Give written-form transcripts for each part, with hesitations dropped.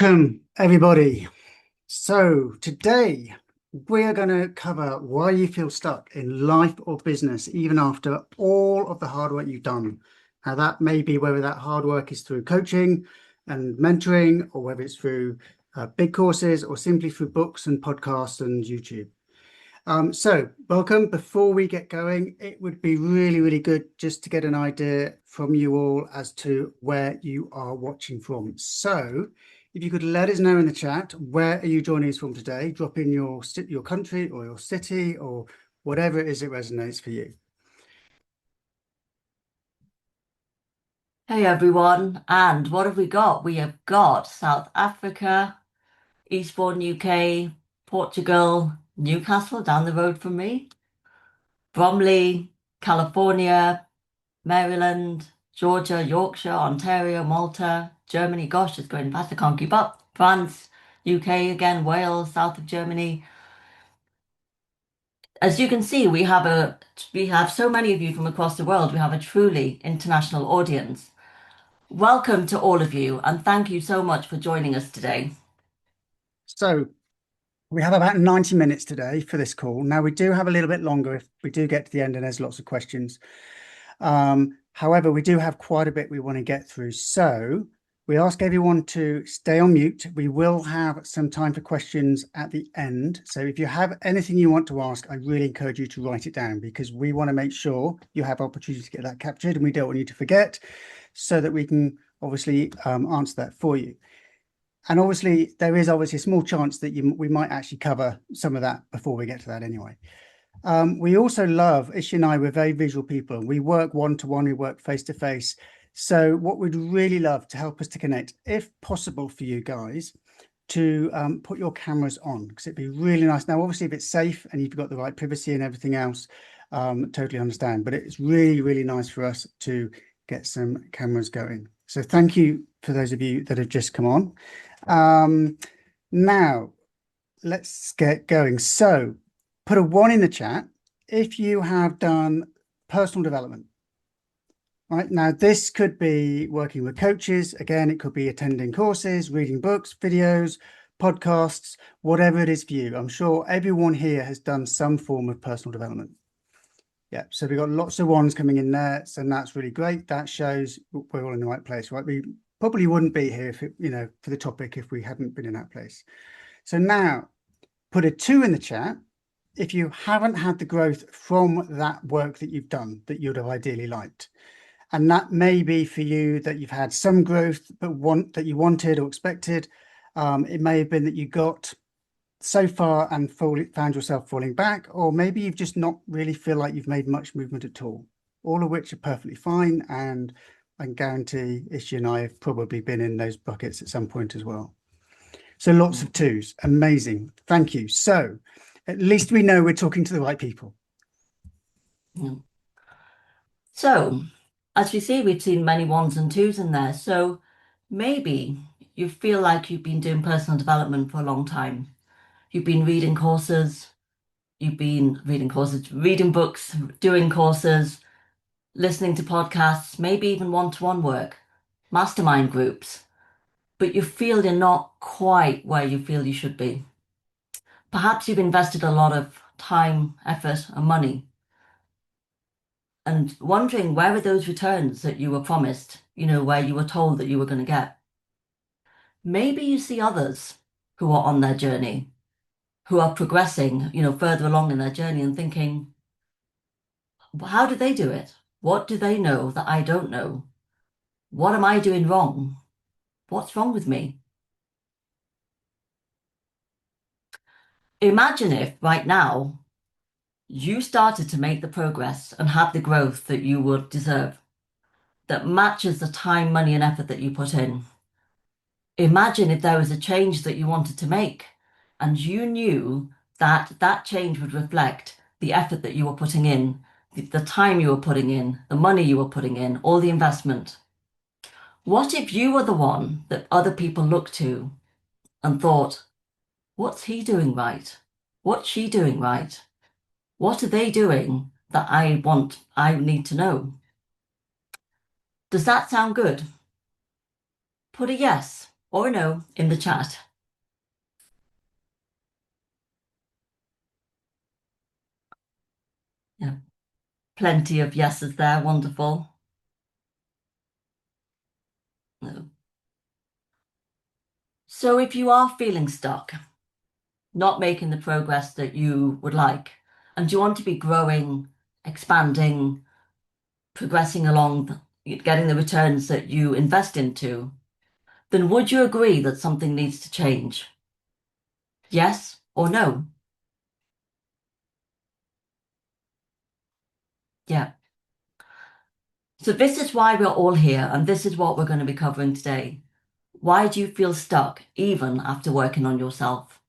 Welcome, everybody. So, today we are going to cover why you feel stuck in life or business, even after all of the hard work you've done. Now, that may be whether that hard work is through coaching and mentoring, or whether it's through big courses, or simply through books and podcasts and YouTube. So, welcome. Before we get going, it would be really, really good just to get an idea from you all as to where you are watching from. So, if you could let us know in the chat, where are you joining us from today? Drop in your country or your city or whatever it is that resonates for you. Hey everyone, and what have we got? We have got South Africa, Eastbourne, UK, Portugal, Newcastle down the road from me, Bromley, California, Maryland, Georgia, Yorkshire, Ontario, Malta, Germany. Gosh, it's going fast, I can't keep up. France, UK again, Wales, south of Germany. As you can see, we have so many of you from across the world. We have a truly international audience. Welcome to all of you, and thank you so much for joining us today. So, we have about 90 minutes today for this call. Now, we do have a little bit longer if we do get to the end and there's lots of questions. However, we do have quite a bit we want to get through. So we ask everyone to stay on mute. We will have some time for questions at the end. So if you have anything you want to ask, I really encourage you to write it down, because we want to make sure you have opportunity to get that captured, and we don't want you to forget, so that we can obviously answer that for you. And obviously, there is obviously a small chance that we might actually cover some of that before we get to that anyway. We also love, Ishi and I, we're very visual people. We work one-to-one, we work face-to-face. So what we'd really love to help us to connect, if possible for you guys, to put your cameras on, because it'd be really nice. Now, obviously, if it's safe and you've got the right privacy and everything else, totally understand. But it's really, really nice for us to get some cameras going. So thank you for those of you that have just come on. Now, let's get going. So put a 1 in the chat if you have done personal development. Right now, this could be working with coaches. Again, it could be attending courses, reading books, videos, podcasts, whatever it is for you. I'm sure everyone here has done some form of personal development. Yeah, so we've got lots of ones coming in there, so that's really great. That shows we're all in the right place, right? We probably wouldn't be here if for the topic if we hadn't been in that place. So now, put a 2 in the chat if you haven't had the growth from that work that you've done that you'd have ideally liked. And that may be for you that you've had some growth, but that you wanted or expected. It may have been that you got so far and found yourself falling back, or maybe you've just not really feel like you've made much movement at all of which are perfectly fine. And I can guarantee Ishi and I have probably been in those buckets at some point as well. So lots of 2s. Amazing. Thank you. So at least we know we're talking to the right people. Yeah. So, as you see, we've seen many 1s and 2s in there. So maybe you feel like you've been doing personal development for a long time. You've been reading courses, reading books, doing courses, listening to podcasts, maybe even one-to-one work, mastermind groups, but you feel you're not quite where you feel you should be. Perhaps you've invested a lot of time, effort, and money, and wondering where are those returns that you were promised, where you were told that you were going to get. Maybe you see others who are on their journey, who are progressing, further along in their journey, and thinking, how do they do it? What do they know that I don't know? What am I doing wrong? What's wrong with me? Imagine if right now you started to make the progress and have the growth that you would deserve, that matches the time, money, and effort that you put in. Imagine if there was a change that you wanted to make and you knew that that change would reflect the effort that you were putting in, the time you were putting in, the money you were putting in, all the investment. What if you were the one that other people looked to and thought, what's he doing right? What's she doing right? What are they doing that I need to know? Does that sound good? Put a yes or no in the chat. Yeah, plenty of yeses there. Wonderful. No. So if you are feeling stuck, not making the progress that you would like, and you want to be growing, expanding, progressing along, getting the returns that you invest into, then would you agree that something needs to change? Yes or no? Yeah. So this is why we're all here, and this is what we're going to be covering today. Why do you feel stuck even after working on yourself?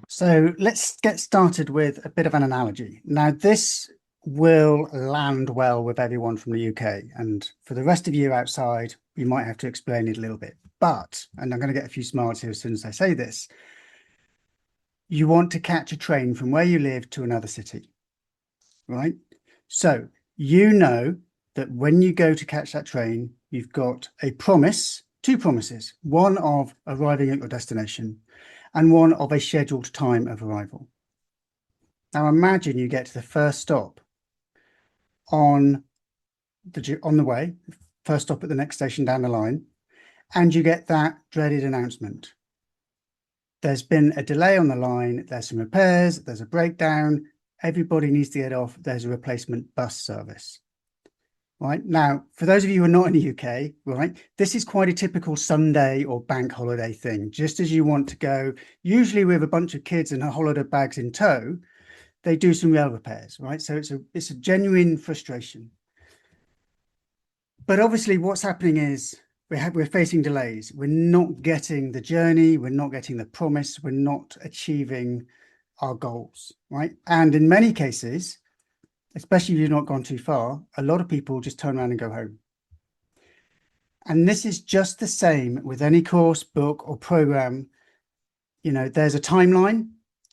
So let's get started with a bit of an analogy. Now, this will land well with everyone from the UK. And for the rest of you outside, you might have to explain it a little bit. But, and I'm going to get a few smiles here as soon as I say this, you want to catch a train from where you live to another city, right? So you know that when you go to catch that train, you've got a promise, two promises, one of arriving at your destination and one of a scheduled time of arrival. Now imagine you get to the first stop on the way, first stop at the next station down the line, and you get that dreaded announcement. There's been a delay on the line, there's some repairs, there's a breakdown, everybody needs to get off, there's a replacement bus service. Right now, for those of you who are not in the UK, right, this is quite a typical Sunday or bank holiday thing. Just as you want to go, usually with a bunch of kids and holiday bags in tow, they do some rail repairs, right? So it's a genuine frustration. But obviously, what's happening is we're facing delays. We're not getting the journey. We're not getting the promise. We're not achieving our goals, right? And in many cases, especially if you've not gone too far, a lot of people just turn around and go home. And this is just the same with any course, book, or program. You know, there's a timeline,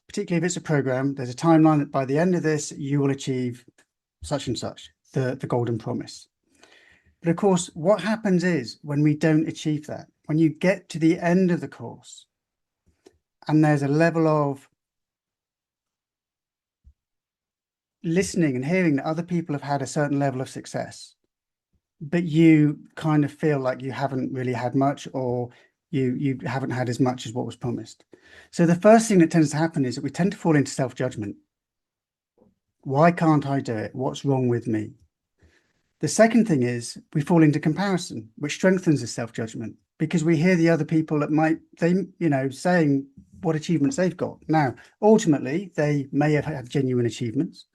particularly if it's a program, there's a timeline that by the end of this, you will achieve such and such, the golden promise. But of course, what happens is when we don't achieve that, when you get to the end of the course and there's a level of listening and hearing that other people have had a certain level of success, but you kind of feel like you haven't really had much, or you haven't had as much as what was promised. So the first thing that tends to happen is that we tend to fall into self-judgment. Why can't I do it? What's wrong with me? The second thing is we fall into comparison, which strengthens the self-judgment, because we hear the other people that saying what achievements they've got. Now, ultimately, they may have had genuine achievements,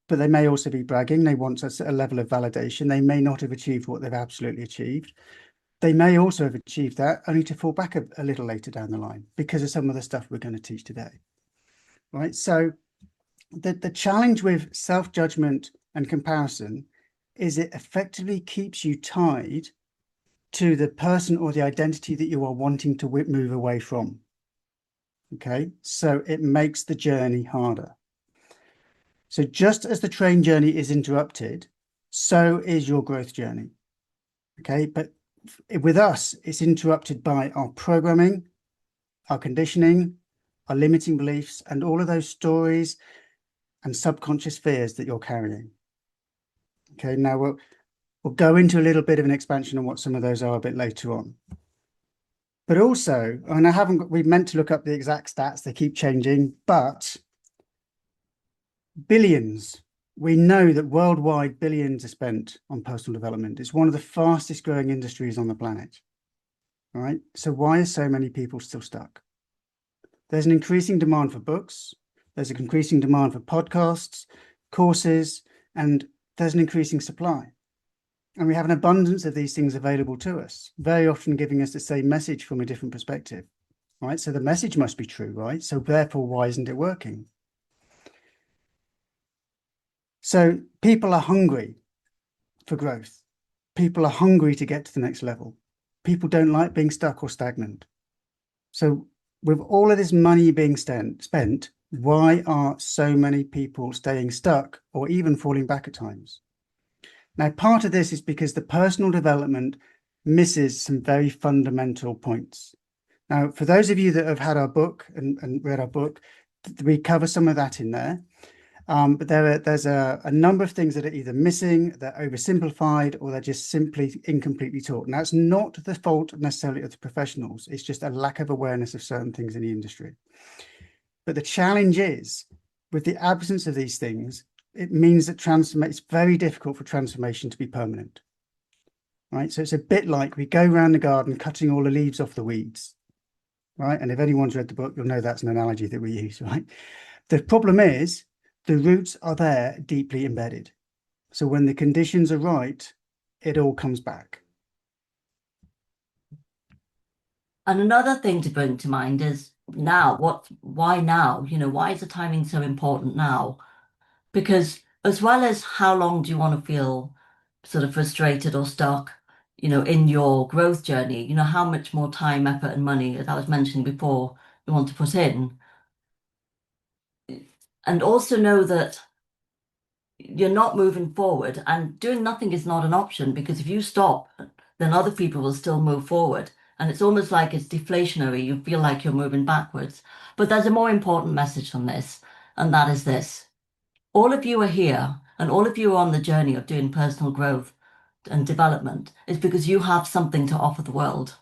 but they may also be bragging. They want a level of validation. They may not have achieved what they've absolutely achieved. They may also have achieved that only to fall back a little later down the line because of some of the stuff we're going to teach today, right? So the challenge with self-judgment and comparison is it effectively keeps you tied to the person or the identity that you are wanting to move away from. Okay, so it makes the journey harder. So just as the train journey is interrupted, so is your growth journey. Okay, but with us, it's interrupted by our programming, our conditioning, our limiting beliefs, and all of those stories and subconscious fears that you're carrying. Okay, now we'll go into a little bit of an expansion on what some of those are a bit later on. But also, and we meant to look up the exact stats, they keep changing, but billions, we know that worldwide billions are spent on personal development. It's one of the fastest growing industries on the planet. All right, so why are so many people still stuck? There's an increasing demand for books, there's an increasing demand for podcasts, courses, and there's an increasing supply. And we have an abundance of these things available to us, very often giving us the same message from a different perspective, right? So the message must be true, right? So therefore, why isn't it working? So people are hungry for growth. People are hungry to get to the next level. People don't like being stuck or stagnant. So with all of this money being spent, why are so many people staying stuck or even falling back at times? Now, part of this is because the personal development misses some very fundamental points. Now, for those of you that have had our book and read our book, we cover some of that in there. But there's a number of things that are either missing, they're oversimplified, or they're just simply incompletely taught. And that's not the fault necessarily of the professionals. It's just a lack of awareness of certain things in the industry. But the challenge is, with the absence of these things, it means that it's very difficult for transformation to be permanent. Right? So it's a bit like we go around the garden cutting all the leaves off the weeds. Right? And if anyone's read the book, you'll know that's an analogy that we use, right? The problem is the roots are there deeply embedded. So when the conditions are right, it all comes back. And another thing to bring to mind is now, why now? You know, why is the timing so important now? Because as well as how long do you want to feel sort of frustrated or stuck, you know, in your growth journey, you know, how much more time, effort, and money, as I was mentioning before, you want to put in. And also know that you're not moving forward, and doing nothing is not an option, because if you stop, then other people will still move forward. And it's almost like it's deflationary. You feel like you're moving backwards. But there's a more important message from this, and that is this. All of you are here, and all of you are on the journey of doing personal growth and development is because you have something to offer the world,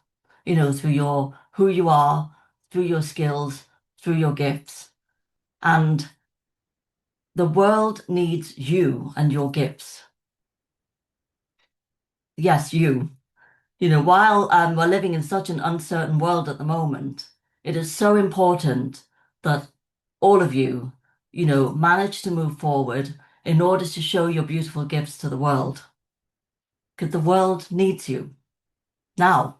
you know, through your who you are, through your skills, through your gifts. And the world needs you and your gifts. Yes, you. You know, while we're living in such an uncertain world at the moment, it is so important that all of you, you know, manage to move forward in order to show your beautiful gifts to the world. Because the world needs you now.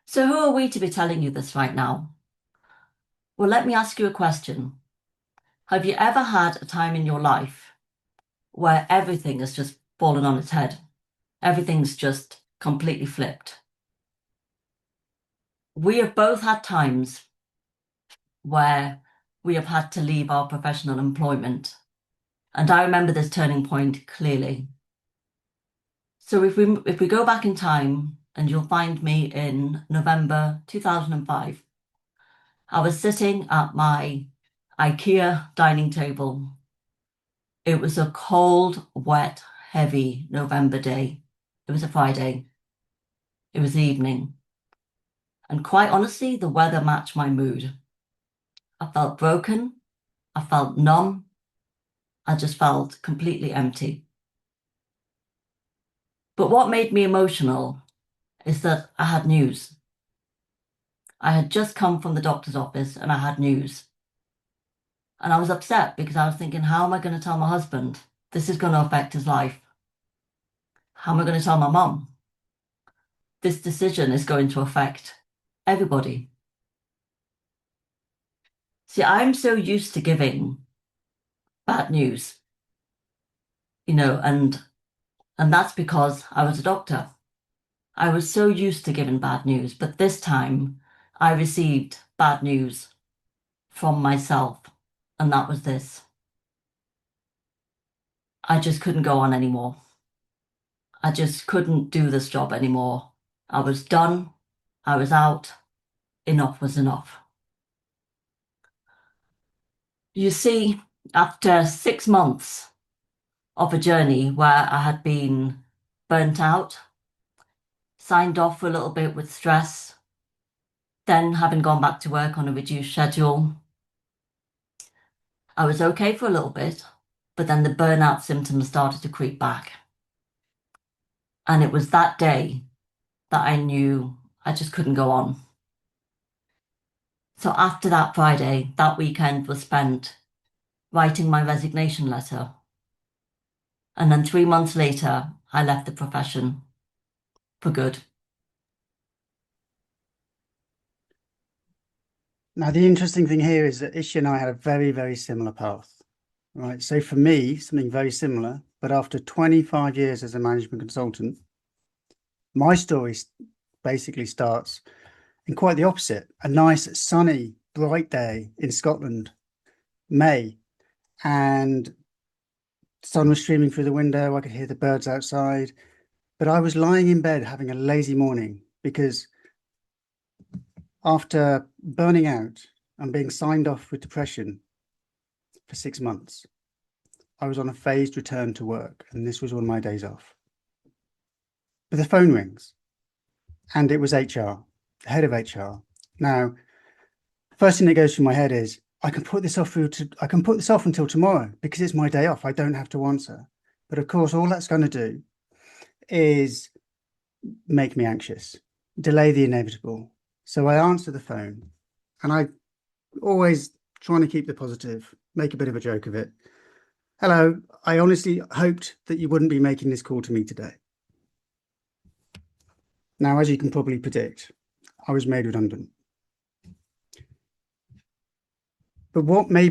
So who are we to be telling you this right now? Well, let me ask you a question. Have you ever had a time in your life where everything has just fallen on its head? Everything's just completely flipped. We have both had times where we have had to leave our professional employment. And I remember this turning point clearly. So if we go back in time, and you'll find me in November 2005, I was sitting at my IKEA dining table. It was a cold, wet, heavy November day. It was a Friday. It was the evening. And quite honestly, the weather matched my mood. I felt broken. I felt numb. I just felt completely empty. But what made me emotional is that I had news. I had just come from the doctor's office and I had news. And I was upset because I was thinking, how am I going to tell my husband? This is going to affect his life. How am I going to tell my mum? This decision is going to affect everybody. See, I'm so used to giving bad news, you know, and that's because I was a doctor. I was so used to giving bad news, but this time I received bad news from myself, and that was this. I just couldn't go on anymore. I just couldn't do this job anymore. I was done. I was out. Enough was enough. You see, after 6 months of a journey where I had been burnt out, signed off for a little bit with stress, then having gone back to work on a reduced schedule, I was okay for a little bit, but then the burnout symptoms started to creep back. And it was that day that I knew I just couldn't go on. So after that Friday, that weekend was spent writing my resignation letter. And then 3 months later, I left the profession for good. Now, the interesting thing here is that Ishi and I had a very, very similar path, right? So for me, something very similar, but after 25 years as a management consultant, my story basically starts in quite the opposite. A nice, sunny, bright day in Scotland, May, and the sun was streaming through the window. I could hear the birds outside, but I was lying in bed having a lazy morning because after burning out and being signed off with depression for 6 months, I was on a phased return to work, and this was one of my days off. But the phone rings, and it was HR, the head of HR. Now, first thing that goes through my head is I can put this off until tomorrow because it's my day off. I don't have to answer. But of course, all that's going to do is make me anxious, delay the inevitable. So I answer the phone, and I always trying to keep the positive, make a bit of a joke of it. Hello, I honestly hoped that you wouldn't be making this call to me today. Now, as you can probably predict, I was made redundant. But what I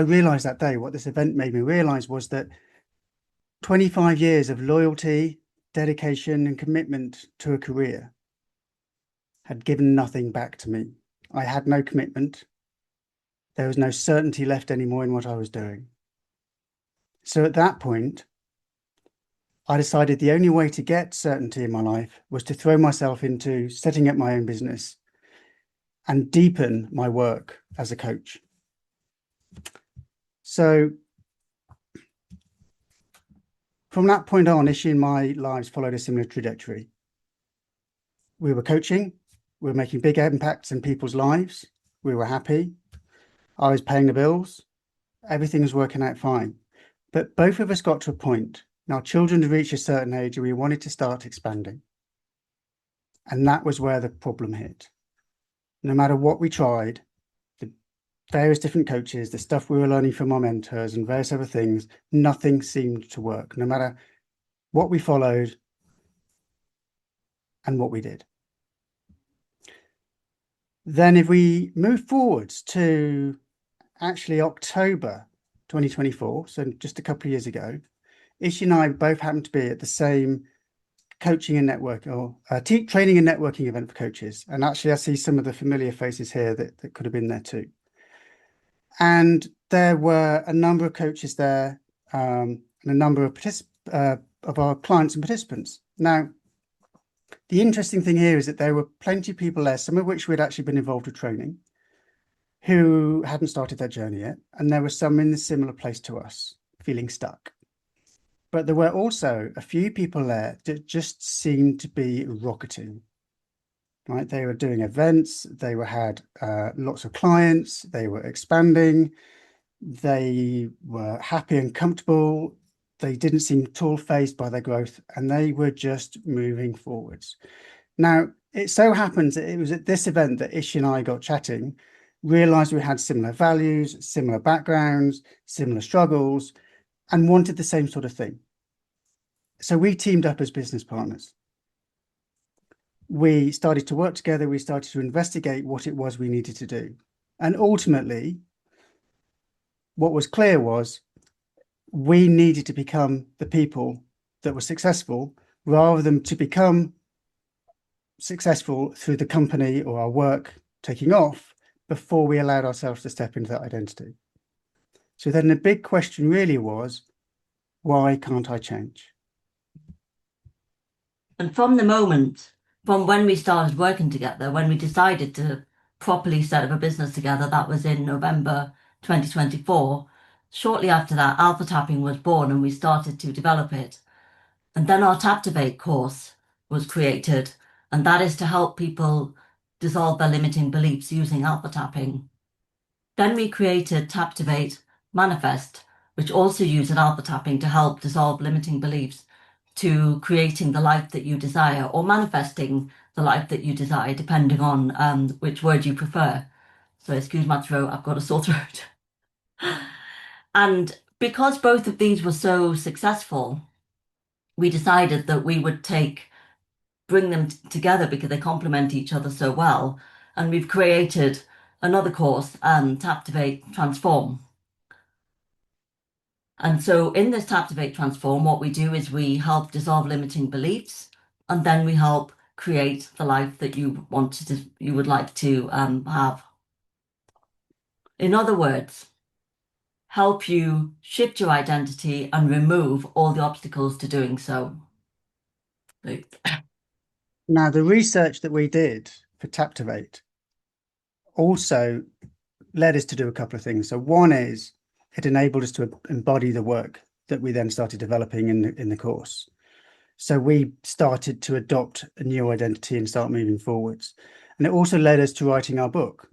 realized that day, what this event made me realize was that 25 years of loyalty, dedication, and commitment to a career had given nothing back to me. I had no commitment. There was no certainty left anymore in what I was doing. So at that point, I decided the only way to get certainty in my life was to throw myself into setting up my own business and deepen my work as a coach. So from that point on, Ishi and my lives followed a similar trajectory. We were coaching, we were making big impacts in people's lives, we were happy, I was paying the bills, everything was working out fine. But both of us got to a point, now children had reached a certain age and we wanted to start expanding. And that was where the problem hit. No matter what we tried, the various different coaches, the stuff we were learning from our mentors and various other things, nothing seemed to work, no matter what we followed and what we did. Then if we move forwards to actually October 2024, so just a couple of years ago, Ishi and I both happened to be at the same coaching and network or training and networking event for coaches. And actually, I see some of the familiar faces here that could have been there too. And there were a number of coaches there and a number of our clients and participants. Now, the interesting thing here is that there were plenty of people there, some of which we'd actually been involved with training, who hadn't started their journey yet. And there were some in a similar place to us, feeling stuck. But there were also a few people there that just seemed to be rocketing, right? They were doing events, they had lots of clients, they were expanding, they were happy and comfortable, they didn't seem at all fazed by their growth, and they were just moving forwards. Now, it so happens that it was at this event that Ishi and I got chatting, realized we had similar values, similar backgrounds, similar struggles, and wanted the same sort of thing. So we teamed up as business partners. We started to work together. We started to investigate what it was we needed to do. And ultimately, what was clear was we needed to become the people that were successful rather than to become successful through the company or our work taking off before we allowed ourselves to step into that identity. So then the big question really was, why can't I change? And from when we started working together, when we decided to properly set up a business together, that was in November 2024. Shortly after that, Alpha Tapping was born and we started to develop it. And then our Taptivate course was created, and that is to help people dissolve their limiting beliefs using Alpha Tapping. Then we created Taptivate Manifest, which also uses Alpha Tapping to help dissolve limiting beliefs to creating the life that you desire or manifesting the life that you desire, depending on which word you prefer. So excuse my throat, I've got a sore throat. And because both of these were so successful, we decided that we would bring them together because they complement each other so well. And we've created another course, Taptivate Transform. And so in this Taptivate Transform, what we do is we help dissolve limiting beliefs, and then we help create the life that you would like to have. In other words, help you shift your identity and remove all the obstacles to doing so. Like, Now, the research that we did for Taptivate also led us to do a couple of things. So one is it enabled us to embody the work that we then started developing in the course. So we started to adopt a new identity and start moving forwards. And it also led us to writing our book,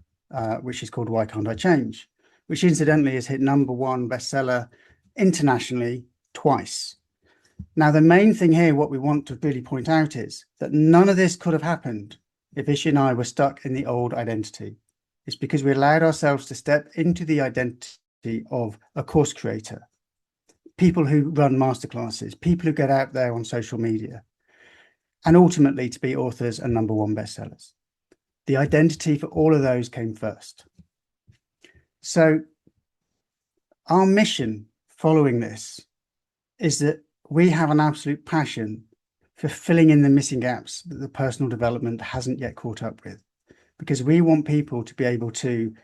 which is called Why Can't I Change? Which incidentally has hit #1 bestseller internationally twice. Now, the main thing here, what we want to really point out is that none of this could have happened if Ishi and I were stuck in the old identity. It's because we allowed ourselves to step into the identity of a course creator, people who run masterclasses, people who get out there on social media, and ultimately to be authors and #1 bestsellers. The identity for all of those came first. So our mission following this is that we have an absolute passion for filling in the missing gaps that the personal development hasn't yet caught up with, because we want people to be able to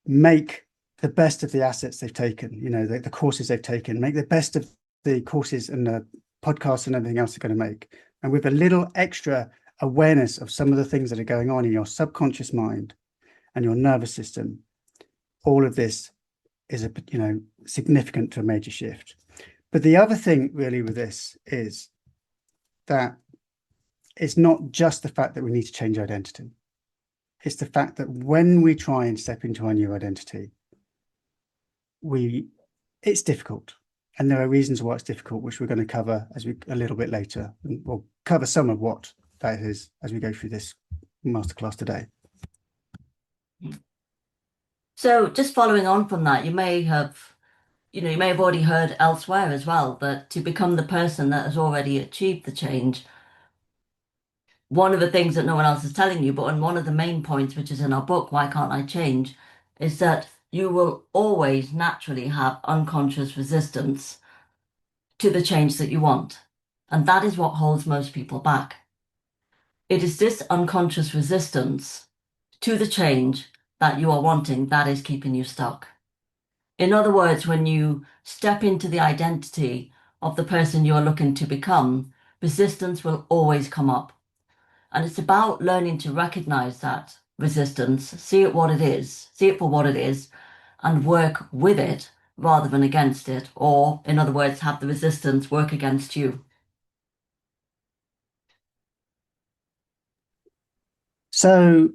make the best of the assets they've taken, the courses they've taken, make the best of the courses and the podcasts and everything else they're going to make. And with a little extra awareness of some of the things that are going on in your subconscious mind and your nervous system, all of this is significant to a major shift. But the other thing really with this is that it's not just the fact that we need to change identity. It's the fact that when we try and step into our new identity, it's difficult. And there are reasons why it's difficult, which we're going to cover a little bit later. And we'll cover some of what that is as we go through this masterclass today. so just following on from that, you may have already heard elsewhere as well that to become the person that has already achieved the change, one of the things that no one else is telling you, but on one of the main points, which is in our book, Why Can't I Change, is that you will always naturally have unconscious resistance to the change that you want. And that is what holds most people back. It is this unconscious resistance to the change that you are wanting that is keeping you stuck. In other words, when you step into the identity of the person you are looking to become, resistance will always come up. And it's about learning to recognize that resistance, see it for what it is, and work with it rather than against it. Or, in other words, have the resistance work against you. So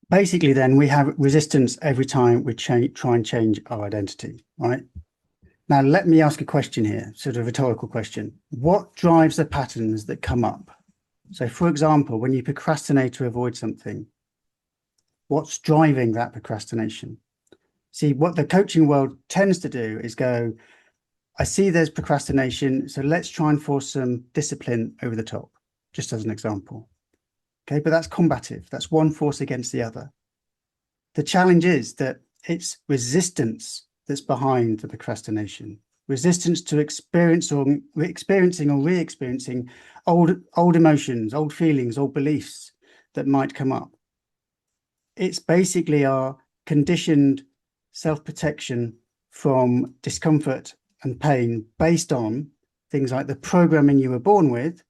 basically, then we have resistance every time we try and change our identity, right? Now, let me ask a question here, sort of a rhetorical question. What drives the patterns that come up? So, for example, when you procrastinate or avoid something, what's driving that procrastination? See, what the coaching world tends to do is go, I see there's procrastination, so let's try and force some discipline over the top, just as an example. Okay, but that's combative. That's one force against the other. The challenge is that it's resistance that's behind the procrastination, resistance to experiencing or re-experiencing old emotions, old feelings, old beliefs that might come up. It's basically our conditioned self-protection from discomfort and pain based on things like the programming you were born with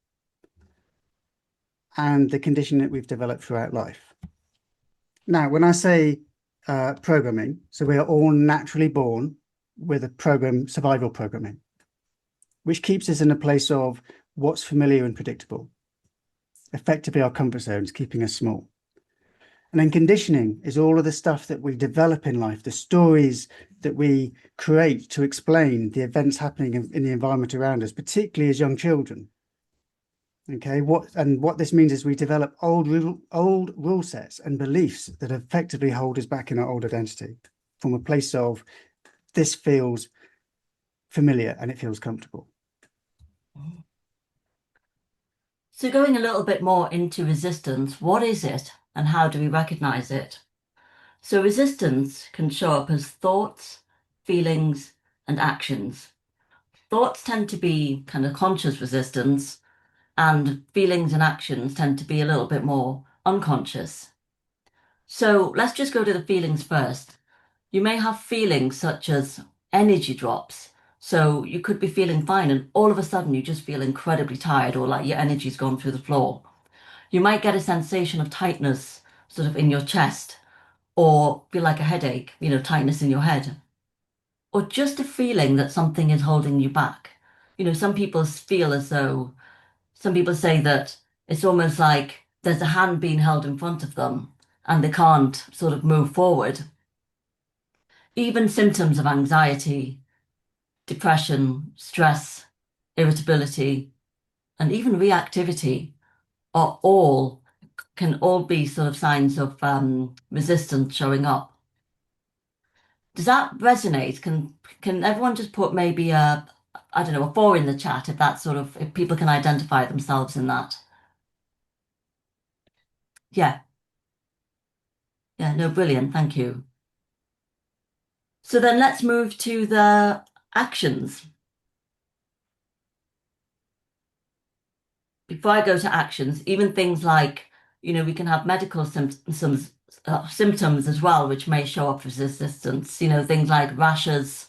and the conditioning that we've developed throughout life. Now, when I say programming, so we are all naturally born with a survival programming, which keeps us in a place of what's familiar and predictable, effectively our comfort zones, keeping us small. And then conditioning is all of the stuff that we develop in life, the stories that we create to explain the events happening in the environment around us, particularly as young children. Okay, what this means is we develop old rule sets and beliefs that effectively hold us back in our old identity from a place of this feels familiar and it feels comfortable. So, going a little bit more into resistance, what is it and how do we recognize it? So, resistance can show up as thoughts, feelings, and actions. Thoughts tend to be kind of conscious resistance, and feelings and actions tend to be a little bit more unconscious. So let's just go to the feelings first. You may have feelings such as energy drops. So you could be feeling fine and all of a sudden you just feel incredibly tired or like your energy's gone through the floor. You might get a sensation of tightness sort of in your chest or feel like a headache, tightness in your head, or just a feeling that something is holding you back. Some people feel as though, some people say that it's almost like there's a hand being held in front of them and they can't sort of move forward. Even symptoms of anxiety, depression, stress, irritability, and even reactivity are all can all be sort of signs of resistance showing up. Does that resonate? Can everyone just put maybe a, I don't know, a 4 in the chat if that's sort of if people can identify themselves in that? Yeah, yeah, no, brilliant, thank you. So then let's move to the actions. Before I go to actions, even things like, we can have medical symptoms as well, which may show up as resistance, things like rashes,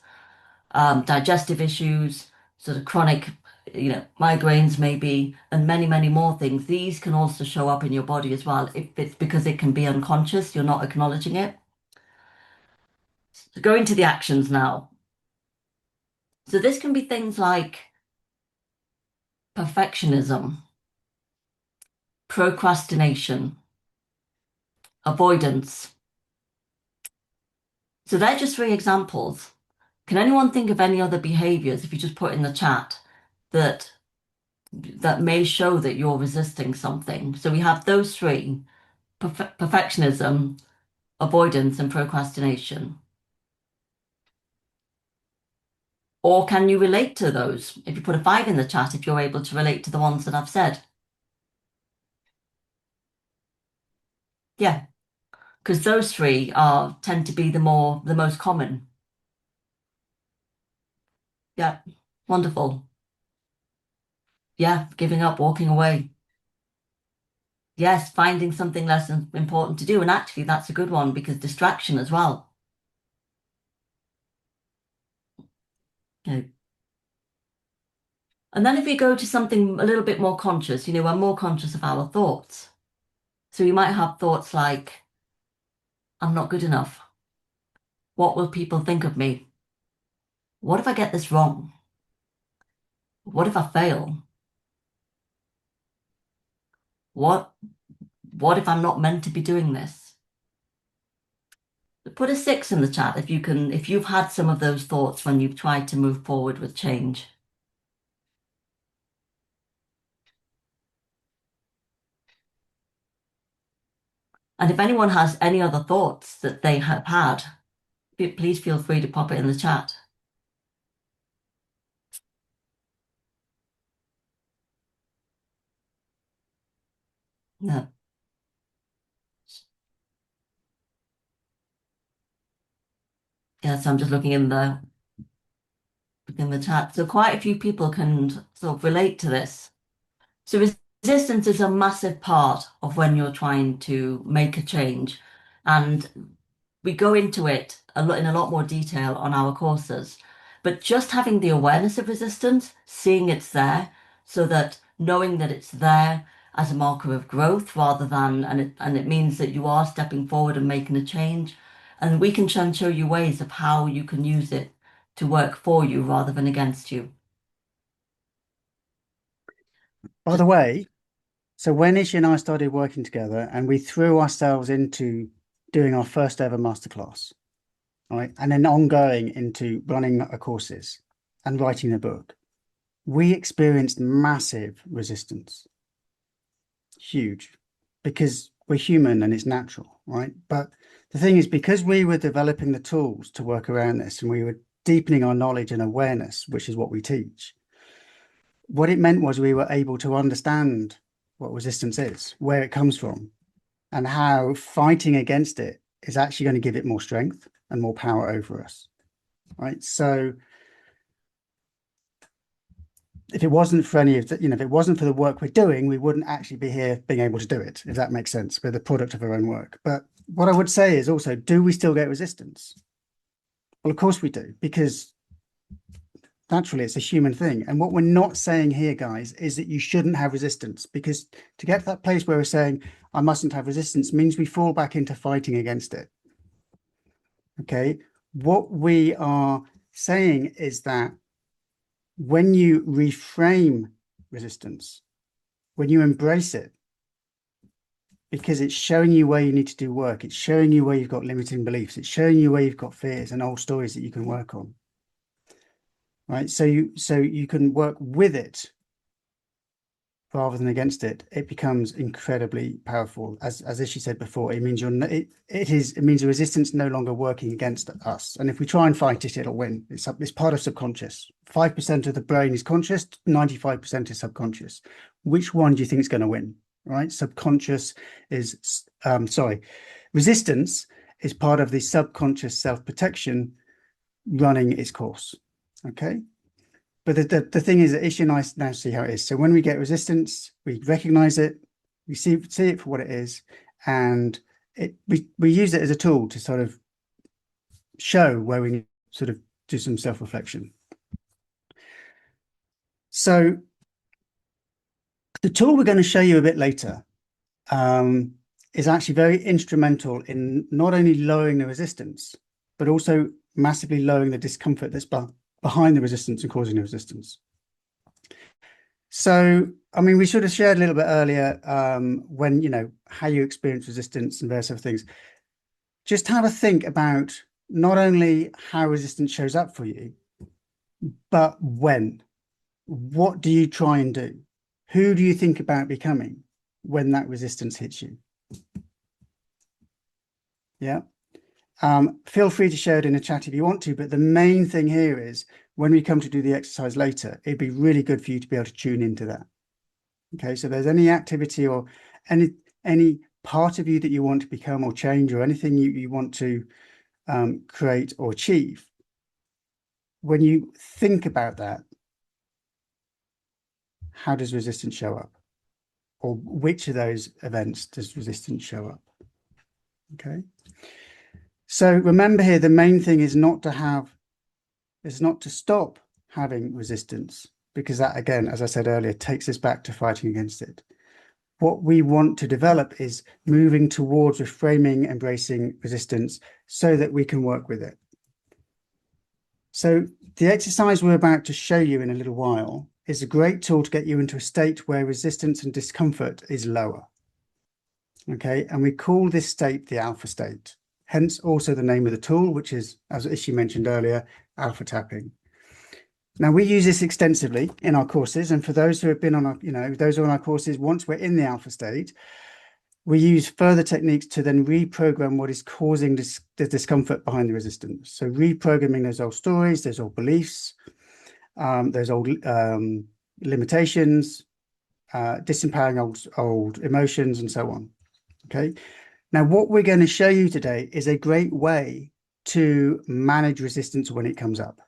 digestive issues, sort of chronic, migraines maybe, and many, many more things. These can also show up in your body as well if it's because it can be unconscious, you're not acknowledging it. So going to the actions now. So this can be things like perfectionism, procrastination, avoidance. So they're just 3 examples. Can anyone think of any other behaviors, if you just put in the chat, that may show that you're resisting something? So we have those 3, perfectionism, avoidance, and procrastination. Or can you relate to those? If you put a 5 in the chat, if you're able to relate to the ones that I've said. Yeah, because those 3 tend to be the most common. Yeah, wonderful. Yeah, giving up, walking away. Yes, finding something less important to do. And actually, that's a good one because distraction as well. Okay. And then if we go to something a little bit more conscious, we're more conscious of our thoughts. So you might have thoughts like, I'm not good enough. What will people think of me? What if I get this wrong? What if I fail? What if I'm not meant to be doing this? Put a 6 in the chat if you've had some of those thoughts when you've tried to move forward with change. And if anyone has any other thoughts that they have had, please feel free to pop it in the chat. Yeah. Yeah, so I'm just looking in the chat. So quite a few people can sort of relate to this. So resistance is a massive part of when you're trying to make a change. And we go into it in a lot more detail on our courses. But just having the awareness of resistance, seeing it's there, so that knowing that it's there as a marker of growth rather than, and it means that you are stepping forward and making a change. And we can try and show you ways of how you can use it to work for you rather than against you. By the way, so when Ishi and I started working together and we threw ourselves into doing our first ever masterclass, right, and then ongoing into running our courses and writing a book, we experienced massive resistance. Huge, because we're human and it's natural, right? But the thing is, because we were developing the tools to work around this and we were deepening our knowledge and awareness, which is what we teach, what it meant was we were able to understand what resistance is, where it comes from, and how fighting against it is actually going to give it more strength and more power over us, right? So if it wasn't for any of the, if it wasn't for the work we're doing, we wouldn't actually be here being able to do it, if that makes sense. We're the product of our own work. But what I would say is also, do we still get resistance? Well, of course we do, because naturally it's a human thing. And what we're not saying here, guys, is that you shouldn't have resistance, because to get to that place where we're saying I mustn't have resistance means we fall back into fighting against it. Okay. What we are saying is that when you reframe resistance, when you embrace it, because it's showing you where you need to do work, it's showing you where you've got limiting beliefs, it's showing you where you've got fears and old stories that you can work on. Right. So you can work with it rather than against it. It becomes incredibly powerful. As Ishi said before, it means it means the resistance no longer working against us. And if we try and fight it, it'll win. It's part of subconscious. 5% of the brain is conscious, 95% is subconscious. Which one do you think is going to win? Right? Subconscious is resistance is part of the subconscious self-protection running its course. Okay. But the thing is that Ishi and I now see how it is. So when we get resistance, we recognize it, we see it for what it is, and we use it as a tool to sort of show where we need to sort of do some self-reflection. So the tool we're going to show you a bit later is actually very instrumental in not only lowering the resistance, but also massively lowering the discomfort that's behind the resistance and causing the resistance. So, I mean, we sort of shared a little bit earlier when, how you experience resistance and various other things. Just have a think about not only how resistance shows up for you, but when. What do you try and do? Who do you think about becoming when that resistance hits you? Yeah. Feel free to share it in a chat if you want to, but the main thing here is when we come to do the exercise later, it'd be really good for you to be able to tune into that. Okay, so there's any activity or any part of you that you want to become or change, or anything you want to create or achieve. When you think about that, how does resistance show up? Or which of those events does resistance show up? Okay. So remember here, the main thing is not to stop having resistance, because that, again, as I said earlier, takes us back to fighting against it. What we want to develop is moving towards reframing, embracing resistance so that we can work with it. So the exercise we're about to show you in a little while is a great tool to get you into a state where resistance and discomfort is lower. Okay, and we call this state the alpha state. Hence also the name of the tool, which is, as Ishi mentioned earlier, alpha tapping. Now, we use this extensively in our courses, and for those who have been on our, those who are on our courses, once we're in the alpha state, we use further techniques to then reprogram what is causing the discomfort behind the resistance. So reprogramming those old stories, those old beliefs, those old limitations, disempowering old emotions, and so on. Okay. Now, what we're going to show you today is a great way to manage resistance when it comes up.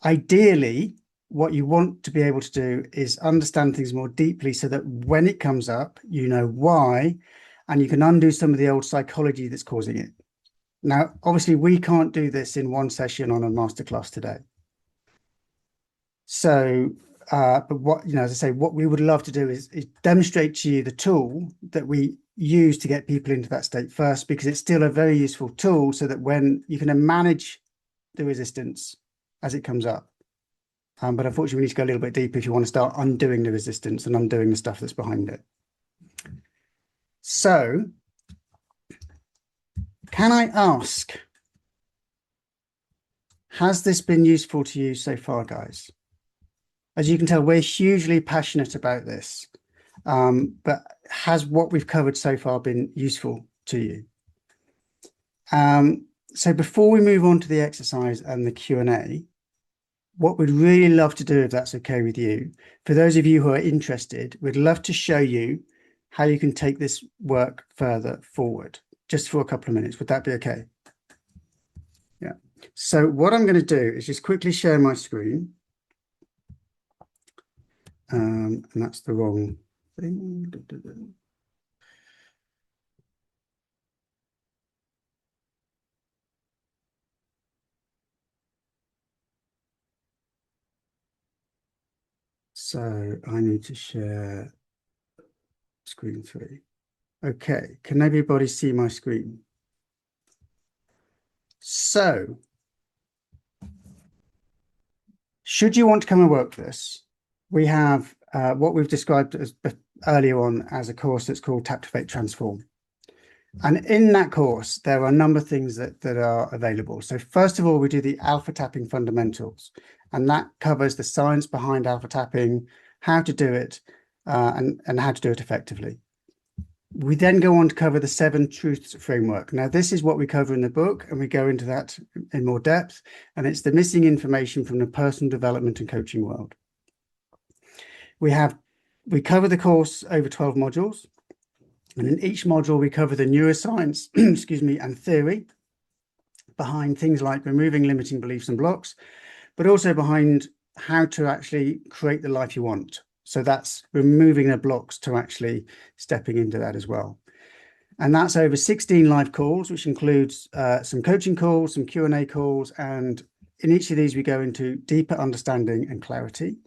Ideally, what you want to be able to do is understand things more deeply so that when it comes up, you know why, and you can undo some of the old psychology that's causing it. Now, obviously, we can't do this in one session on a masterclass today. So, but what, as I say, what we would love to do is demonstrate to you the tool that we use to get people into that state first, because it's still a very useful tool so that when you can manage the resistance as it comes up. But unfortunately, we need to go a little bit deeper if you want to start undoing the resistance and undoing the stuff that's behind it. So, can I ask, has this been useful to you so far, guys? As you can tell, we're hugely passionate about this, but has what we've covered so far been useful to you? So before we move on to the exercise and the Q&A, what we'd really love to do, if that's okay with you, for those of you who are interested, we'd love to show you how you can take this work further forward, just for a couple of minutes. Would that be okay? Yeah. So what I'm going to do is just quickly share my screen. And that's the wrong thing. So I need to share screen 3. Okay, can everybody see my screen? So, should you want to come and work with us, we have what we've described as earlier on as a course that's called Captivate Transform. And in that course, there are a number of things that are available. So first of all, we do the alpha tapping fundamentals, and that covers the science behind alpha tapping, how to do it, and how to do it effectively. We then go on to cover the 7 truths framework. Now, this is what we cover in the book, and we go into that in more depth, and it's the missing information from the personal development and coaching world. We cover the course over 12 modules, and in each module, we cover the neuroscience, excuse me, and theory behind things like removing limiting beliefs and blocks, but also behind how to actually create the life you want. So that's removing the blocks to actually stepping into that as well. And that's over 16 live calls, which includes some coaching calls, some Q&A calls. And in each of these, we go into deeper understanding and clarity.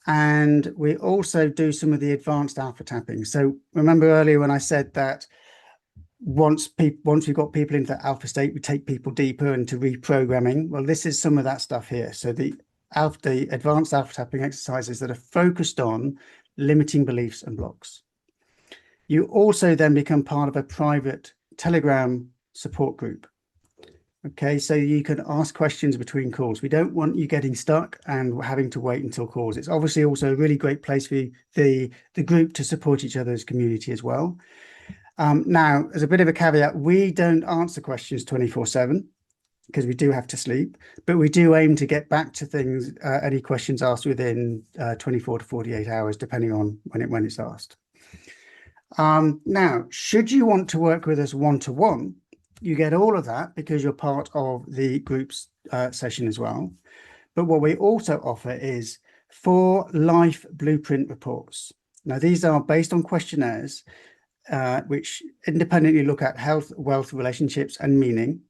And we also do some of the advanced alpha tapping. So remember earlier when I said that once we've got people into that alpha state, we take people deeper into reprogramming. Well, this is some of that stuff here. So the advanced alpha tapping exercises that are focused on limiting beliefs and blocks. You also then become part of a private Telegram support group. Okay, so you can ask questions between calls. We don't want you getting stuck and having to wait until calls. It's obviously also a really great place for the group to support each other's community as well. Now, as a bit of a caveat, we don't answer questions 24/7 because we do have to sleep, but we do aim to get back to things, any questions asked within 24 to 48 hours, depending on when it's asked. Now, should you want to work with us one-to-one, you get all of that because you're part of the group's session as well. But what we also offer is 4 life blueprint reports. Now, these are based on questionnaires, which independently look at health, wealth, relationships, and meaning,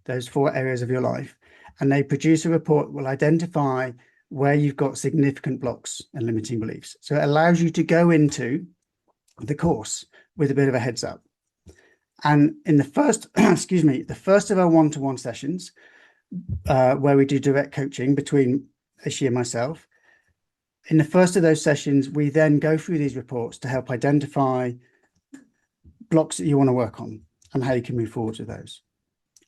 those 4 areas of your life. And they produce a report that will identify where you've got significant blocks and limiting beliefs. So it allows you to go into the course with a bit of a heads up. And in the first, excuse me, the first of our one-to-one sessions, where we do direct coaching between Ishi and myself, in the first of those sessions, we then go through these reports to help identify blocks that you want to work on and how you can move forward with those.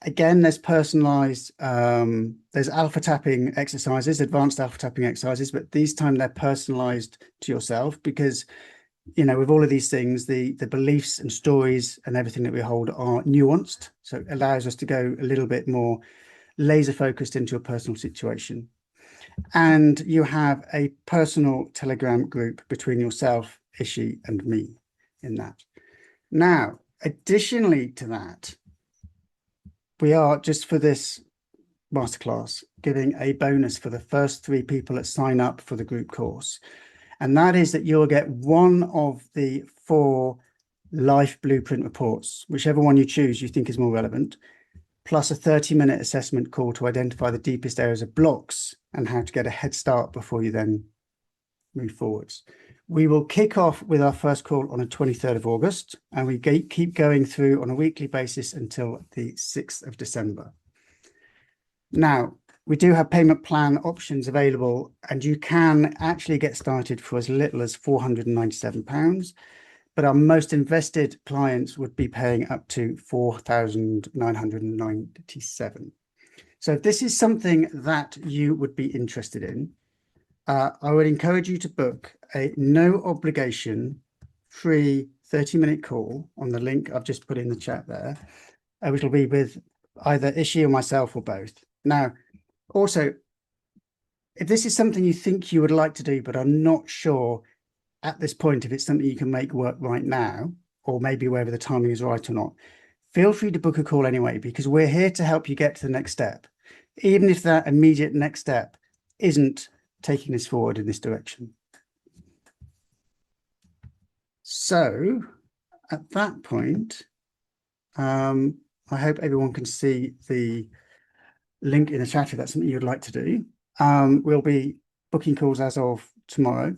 Again, there's personalized, there's alpha tapping exercises, advanced alpha tapping exercises, but these time they're personalized to yourself because, you know, with all of these things, the beliefs and stories and everything that we hold are nuanced. So it allows us to go a little bit more laser focused into a personal situation. And you have a personal Telegram group between yourself, Ishi, and me in that. Now, additionally to that, we are, just for this masterclass, giving a bonus for the first 3 people that sign up for the group course. And that is that you'll get one of the 4 life blueprint reports, whichever one you choose you think is more relevant, plus a 30-minute assessment call to identify the deepest areas of blocks and how to get a head start before you then move forwards. We will kick off with our first call on the 23rd of August, and we keep going through on a weekly basis until the 6th of December. Now, we do have payment plan options available, and you can actually get started for as little as £497. But our most invested clients would be paying up to £4,997. So if this is something that you would be interested in, I would encourage you to book a no obligation free 30-minute call on the link I've just put in the chat there, which will be with either Ishi or myself or both. Now, also, if this is something you think you would like to do, but are not sure at this point if it's something you can make work right now, or maybe whether the timing is right or not, feel free to book a call anyway, because we're here to help you get to the next step, even if that immediate next step isn't taking us forward in this direction. So at that point, I hope everyone can see the link in the chat if that's something you'd like to do. We'll be booking calls as of tomorrow.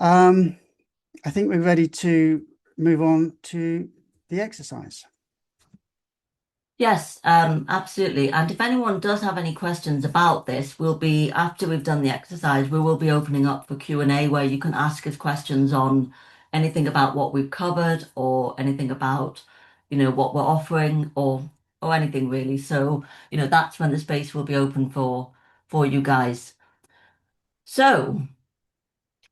I think we're ready to move on to the exercise. Yes, absolutely. And if anyone does have any questions about this, after we've done the exercise, we will be opening up for Q&A where you can ask us questions on anything about what we've covered or anything about, what we're offering or anything really. So, that's when the space will be open for you guys. So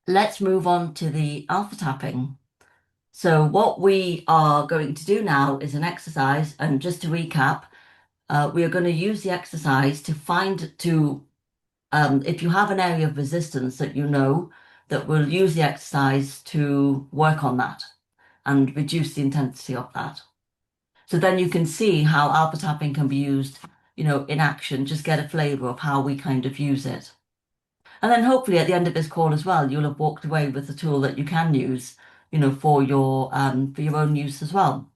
let's move on to the alpha tapping. So what we are going to do now is an exercise, and just to recap, we are going to use the exercise to if you have an area of resistance that you know, that we'll use the exercise to work on that and reduce the intensity of that. So then you can see how alpha tapping can be used, in action, just get a flavor of how we kind of use it. And then hopefully at the end of this call as well, you'll have walked away with a tool that you can use, for your own use as well.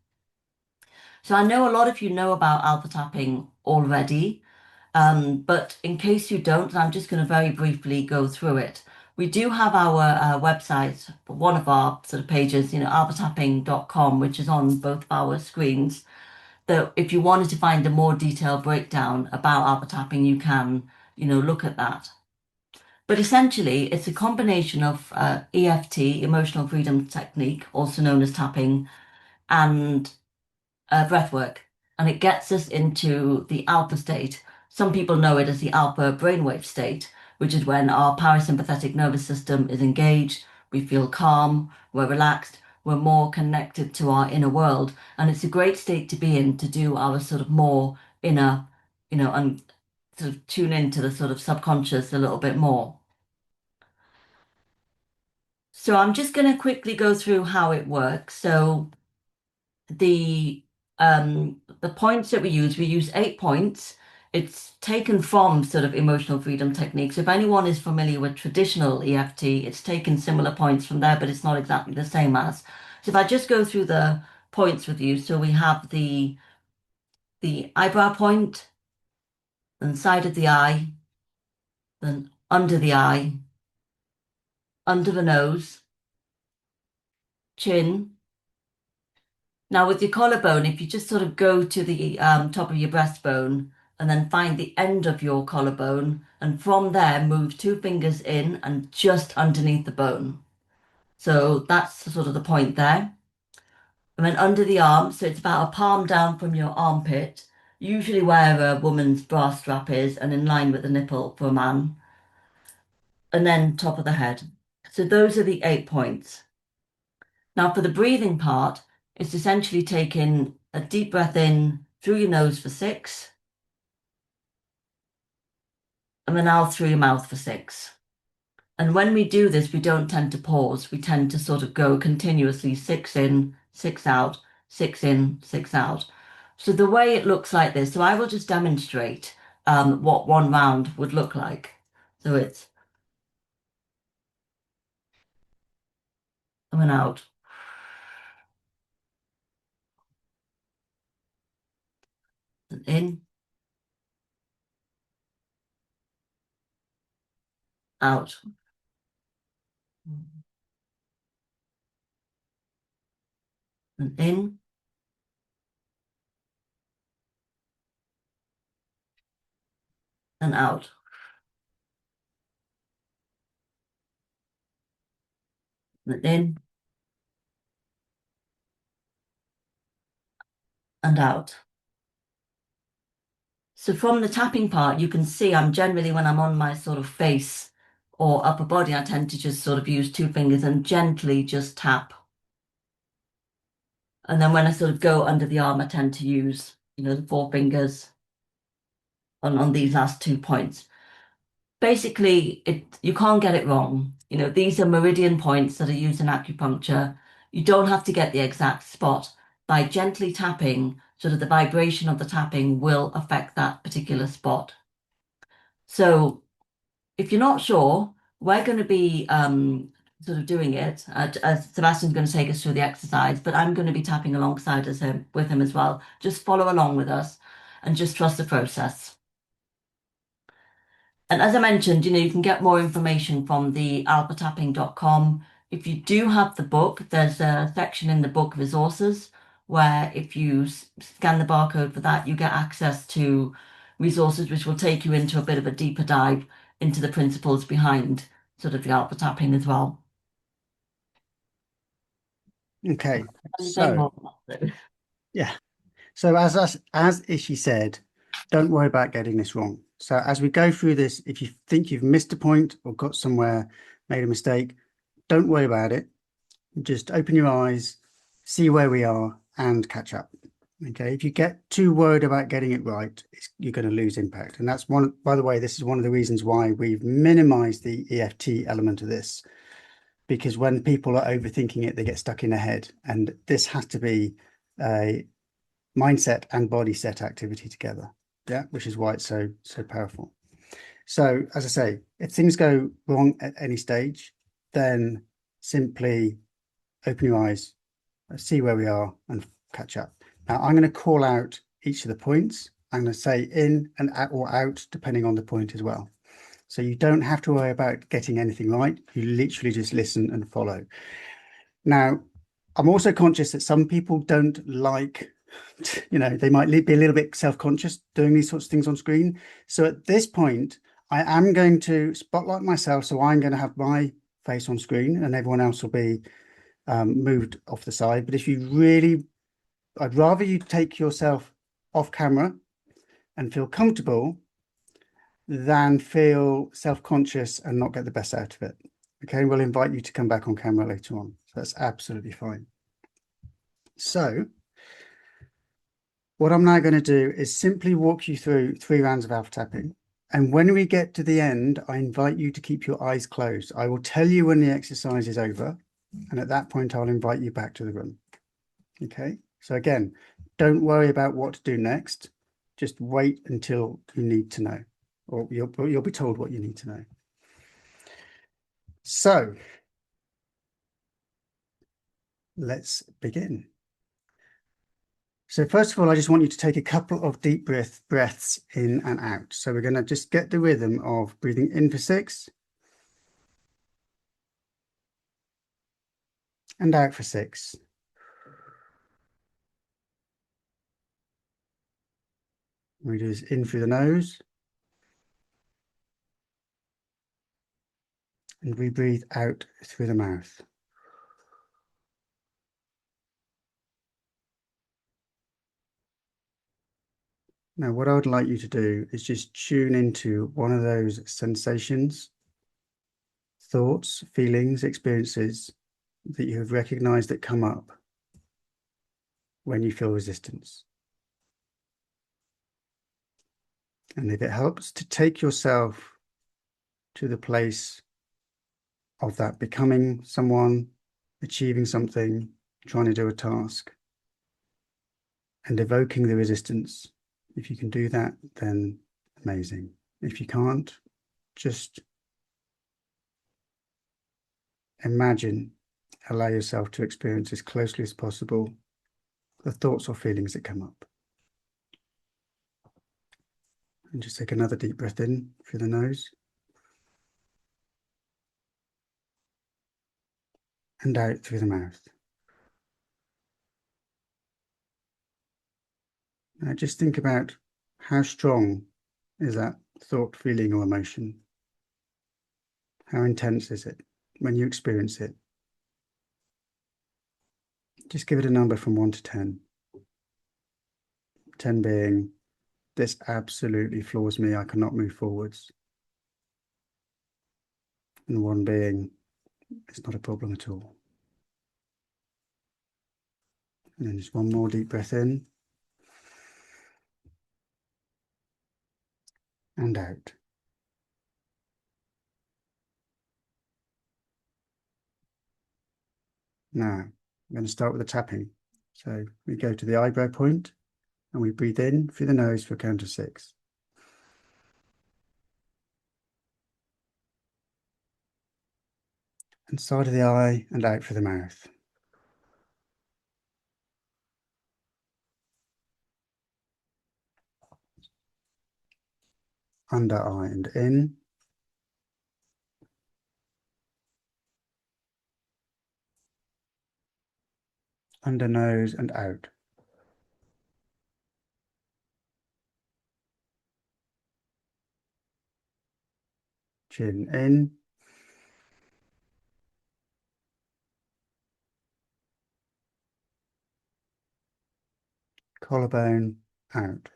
So I know a lot of you know about alpha tapping already, but in case you don't, I'm just going to very briefly go through it. We do have our website, one of our sort of pages, alphatapping.com, which is on both of our screens. That if you wanted to find a more detailed breakdown about alpha tapping, you can, look at that. But essentially, it's a combination of EFT, emotional freedom technique, also known as tapping, and breath work, and it gets us into the alpha state. Some people know it as the alpha brainwave state, which is when our parasympathetic nervous system is engaged, we feel calm, we're relaxed, we're more connected to our inner world, and it's a great state to be in to do our sort of more inner, and sort of tune into the sort of subconscious a little bit more. So I'm just going to quickly go through how it works. So the points that we use 8 points. It's taken from sort of emotional freedom techniques. If anyone is familiar with traditional EFT, it's taken similar points from there, but it's not exactly the same as. So if I just go through the points with you, so we have the eyebrow point, then side of the eye, then under the eye, under the nose, chin. Now with your collarbone, if you just sort of go to the top of your breastbone and then find the end of your collarbone, and from there move 2 fingers in and just underneath the bone. So that's sort of the point there. And then under the arm, so it's about a palm down from your armpit, usually where a woman's bra strap is and in line with the nipple for a man. And then top of the head. So those are the 8 points. Now, for the breathing part, it's essentially taking a deep breath in through your nose for 6, and then out through your mouth for 6. And when we do this, we don't tend to pause. We tend to sort of go continuously 6 in, 6 out, 6 in, 6 out. So the way it looks like this, so I will just demonstrate what one round would look like. So it's coming out. And in, out. And in, and out. And in, and out. So from the tapping part, you can see I'm generally, when I'm on my sort of face or upper body, I tend to just sort of use 2 fingers and gently just tap. And then when I sort of go under the arm, I tend to use, the 4 fingers on these last 2 points. Basically, you can't get it wrong. These are meridian points that are used in acupuncture. You don't have to get the exact spot. By gently tapping, sort of the vibration of the tapping will affect that particular spot. So if you're not sure, we're going to be sort of doing it. Sebastian's going to take us through the exercise, but I'm going to be tapping alongside with him as well. Just follow along with us and just trust the process. And as I mentioned, you can get more information from the alphatapping.com. If you do have the book, there's a section in the book resources where if you scan the barcode for that, you get access to resources which will take you into a bit of a deeper dive into the principles behind sort of the alpha tapping as well. Okay, Anything so more? yeah. So as Ishi said, don't worry about getting this wrong. So as we go through this, if you think you've missed a point or got somewhere, made a mistake, don't worry about it. Just open your eyes, see where we are, and catch up. Okay. If you get too worried about getting it right, you're going to lose impact. And that's one, by the way, this is one of the reasons why we've minimized the EFT element of this, because when people are overthinking it, they get stuck in their head. And this has to be a mindset and body set activity together. Yeah, which is why it's so powerful. So as I say, if things go wrong at any stage, then simply open your eyes, see where we are, and catch up. Now I'm going to call out each of the points. I'm going to say in and out or out, depending on the point as well. So you don't have to worry about getting anything right. You literally just listen and follow. Now, I'm also conscious that some people don't like, they might be a little bit self-conscious doing these sorts of things on screen. So at this point, I am going to spotlight myself. So I'm going to have my face on screen and everyone else will be moved off the side. But if you really, I'd rather you take yourself off camera and feel comfortable than feel self-conscious and not get the best out of it. Okay, we'll invite you to come back on camera later on. So that's absolutely fine. So what I'm now going to do is simply walk you through 3 rounds of alpha tapping. And when we get to the end, I invite you to keep your eyes closed. I will tell you when the exercise is over. And at that point, I'll invite you back to the room. Okay. So again, don't worry about what to do next. Just wait until you need to know, or you'll be told what you need to know. So let's begin. So first of all, I just want you to take a couple of deep breaths in and out. So we're going to just get the rhythm of breathing in for 6 and out for 6. We do this in through the nose and we breathe out through the mouth. Now, what I would like you to do is just tune into one of those sensations, thoughts, feelings, experiences that you have recognized that come up when you feel resistance. And if it helps to take yourself to the place of that becoming someone, achieving something, trying to do a task, and evoking the resistance, if you can do that, then amazing. If you can't, just imagine, allow yourself to experience as closely as possible the thoughts or feelings that come up. And just take another deep breath in through the nose and out through the mouth. Now just think about how strong is that thought, feeling, or emotion? How intense is it when you experience it? Just give it a number from 1 to 10. 10 being, this absolutely floors me, I cannot move forwards. And 1 being, it's not a problem at all. And then just one more deep breath in and out. Now, I'm going to start with the tapping. So we go to the eyebrow point and we breathe in through the nose for a count of 6. And side of the eye and out through the mouth. under eye and in. Under nose and out. Chin in. Collarbone out.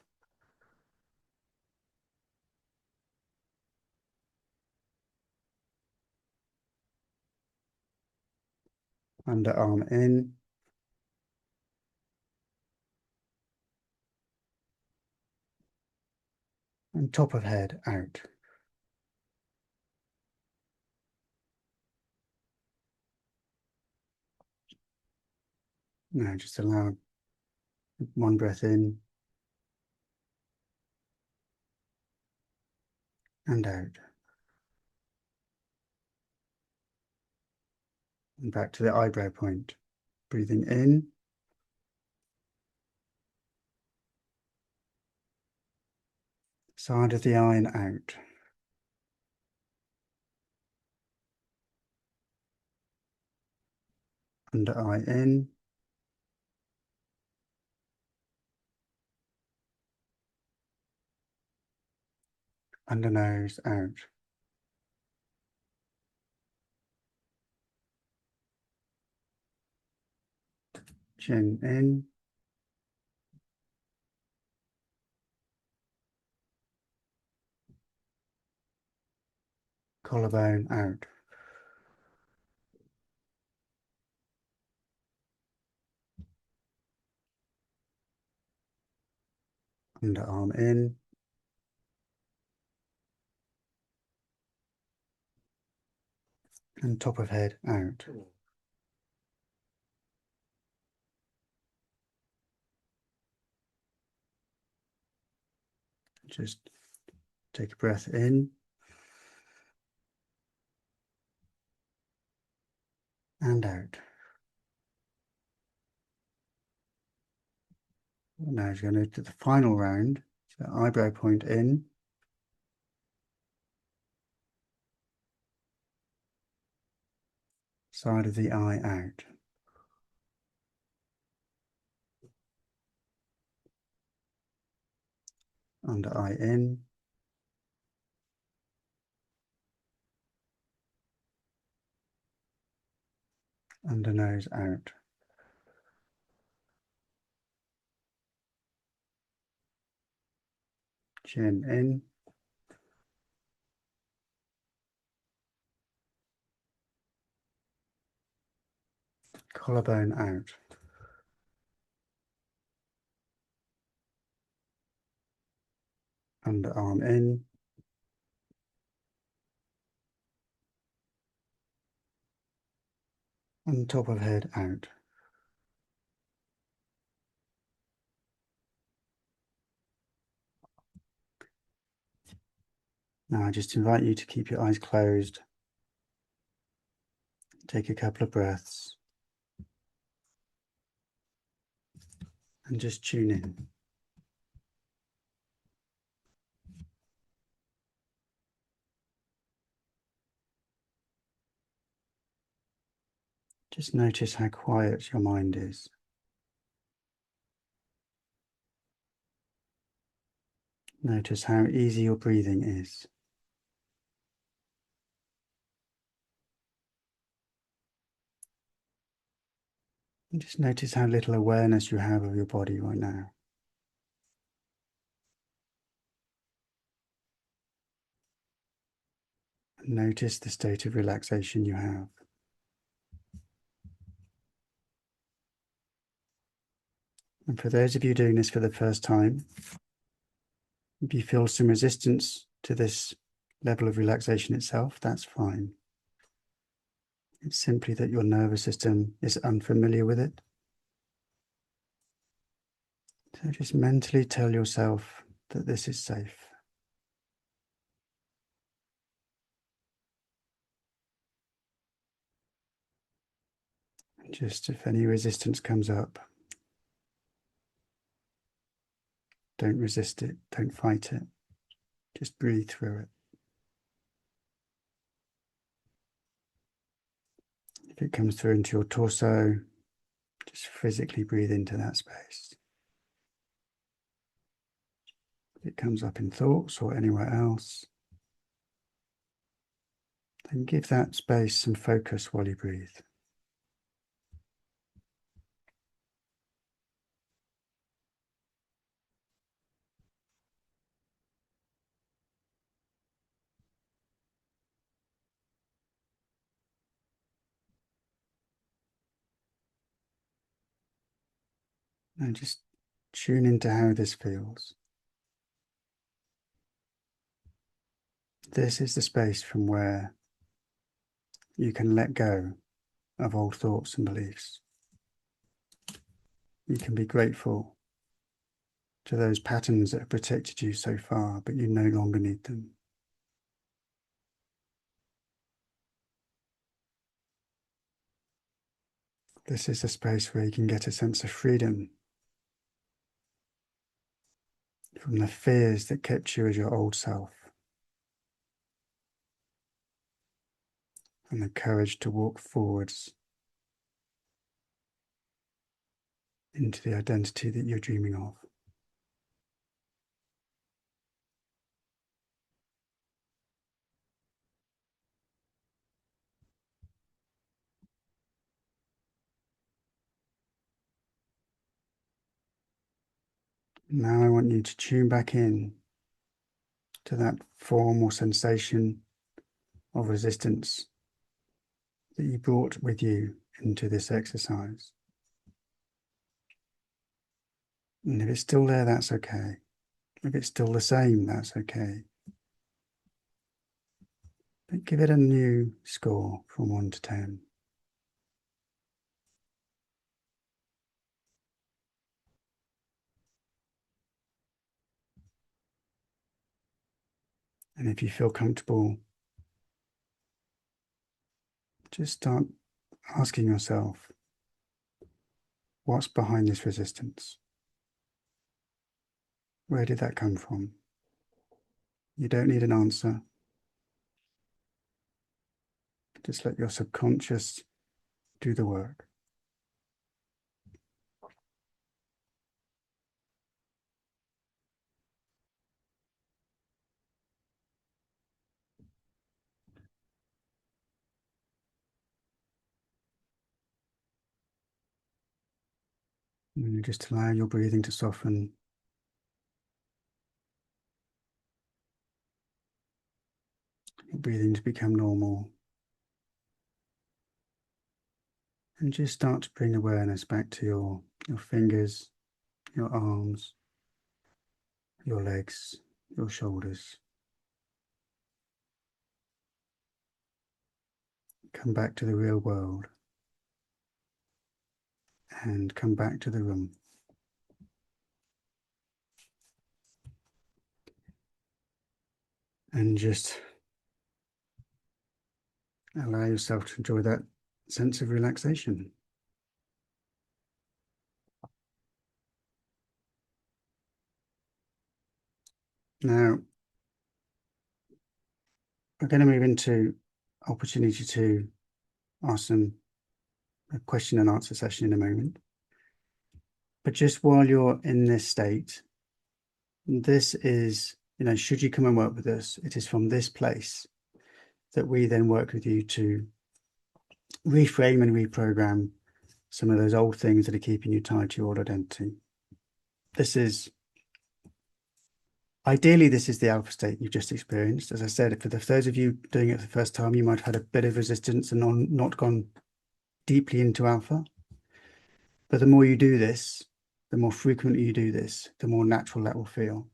Underarm in. And top of head out. Now just allow one breath in and out. And back to the eyebrow point. Breathing in. Side of the eye and out. Under eye in. Under nose out. Chin in. Collarbone out. Underarm in. And top of head out. Just take a breath in and out. Now you're going to do the final round. So eyebrow point in. Side of the eye out. Under eye in. Under nose out. Chin in. Collarbone out. Underarm in. And top of head out. Now I just invite you to keep your eyes closed. Take a couple of breaths. And just tune in. Just notice how quiet your mind is. Notice how easy your breathing is. And just notice how little awareness you have of your body right now. And notice the state of relaxation you have. And for those of you doing this for the first time, if you feel some resistance to this level of relaxation itself, that's fine. It's simply that your nervous system is unfamiliar with it. So just mentally tell yourself that this is safe. And just if any resistance comes up, don't resist it, don't fight it. Just breathe through it. If it comes through into your torso, just physically breathe into that space. If it comes up in thoughts or anywhere else, then give that space some focus while you breathe. And just tune into how this feels. This is the space from where you can let go of old thoughts and beliefs. You can be grateful to those patterns that have protected you so far, but you no longer need them. This is a space where you can get a sense of freedom from the fears that kept you as your old self, and the courage to walk forwards into the identity that you're dreaming of. Now I want you to tune back in to that form or sensation of resistance that you brought with you into this exercise. And if it's still there, that's okay. If it's still the same, that's okay. But give it a new score from 1 to 10. And if you feel comfortable, just start asking yourself, what's behind this resistance? Where did that come from? You don't need an answer. Just let your subconscious do the work. And you just allow your breathing to soften. Your breathing to become normal. And just start to bring awareness back to your fingers, your arms, your legs, your shoulders. Come back to the real world and come back to the room. And just allow yourself to enjoy that sense of relaxation. Now, we're going to move into opportunity to ask a question and answer session in a moment. But just while you're in this state, this is, should you come and work with us, it is from this place that we then work with you to reframe and reprogram some of those old things that are keeping you tied to your old identity. Ideally, this is the alpha state you've just experienced. As I said, for those of you doing it for the first time, you might have had a bit of resistance and not gone deeply into alpha. But the more you do this, the more frequently you do this, the more natural that will feel.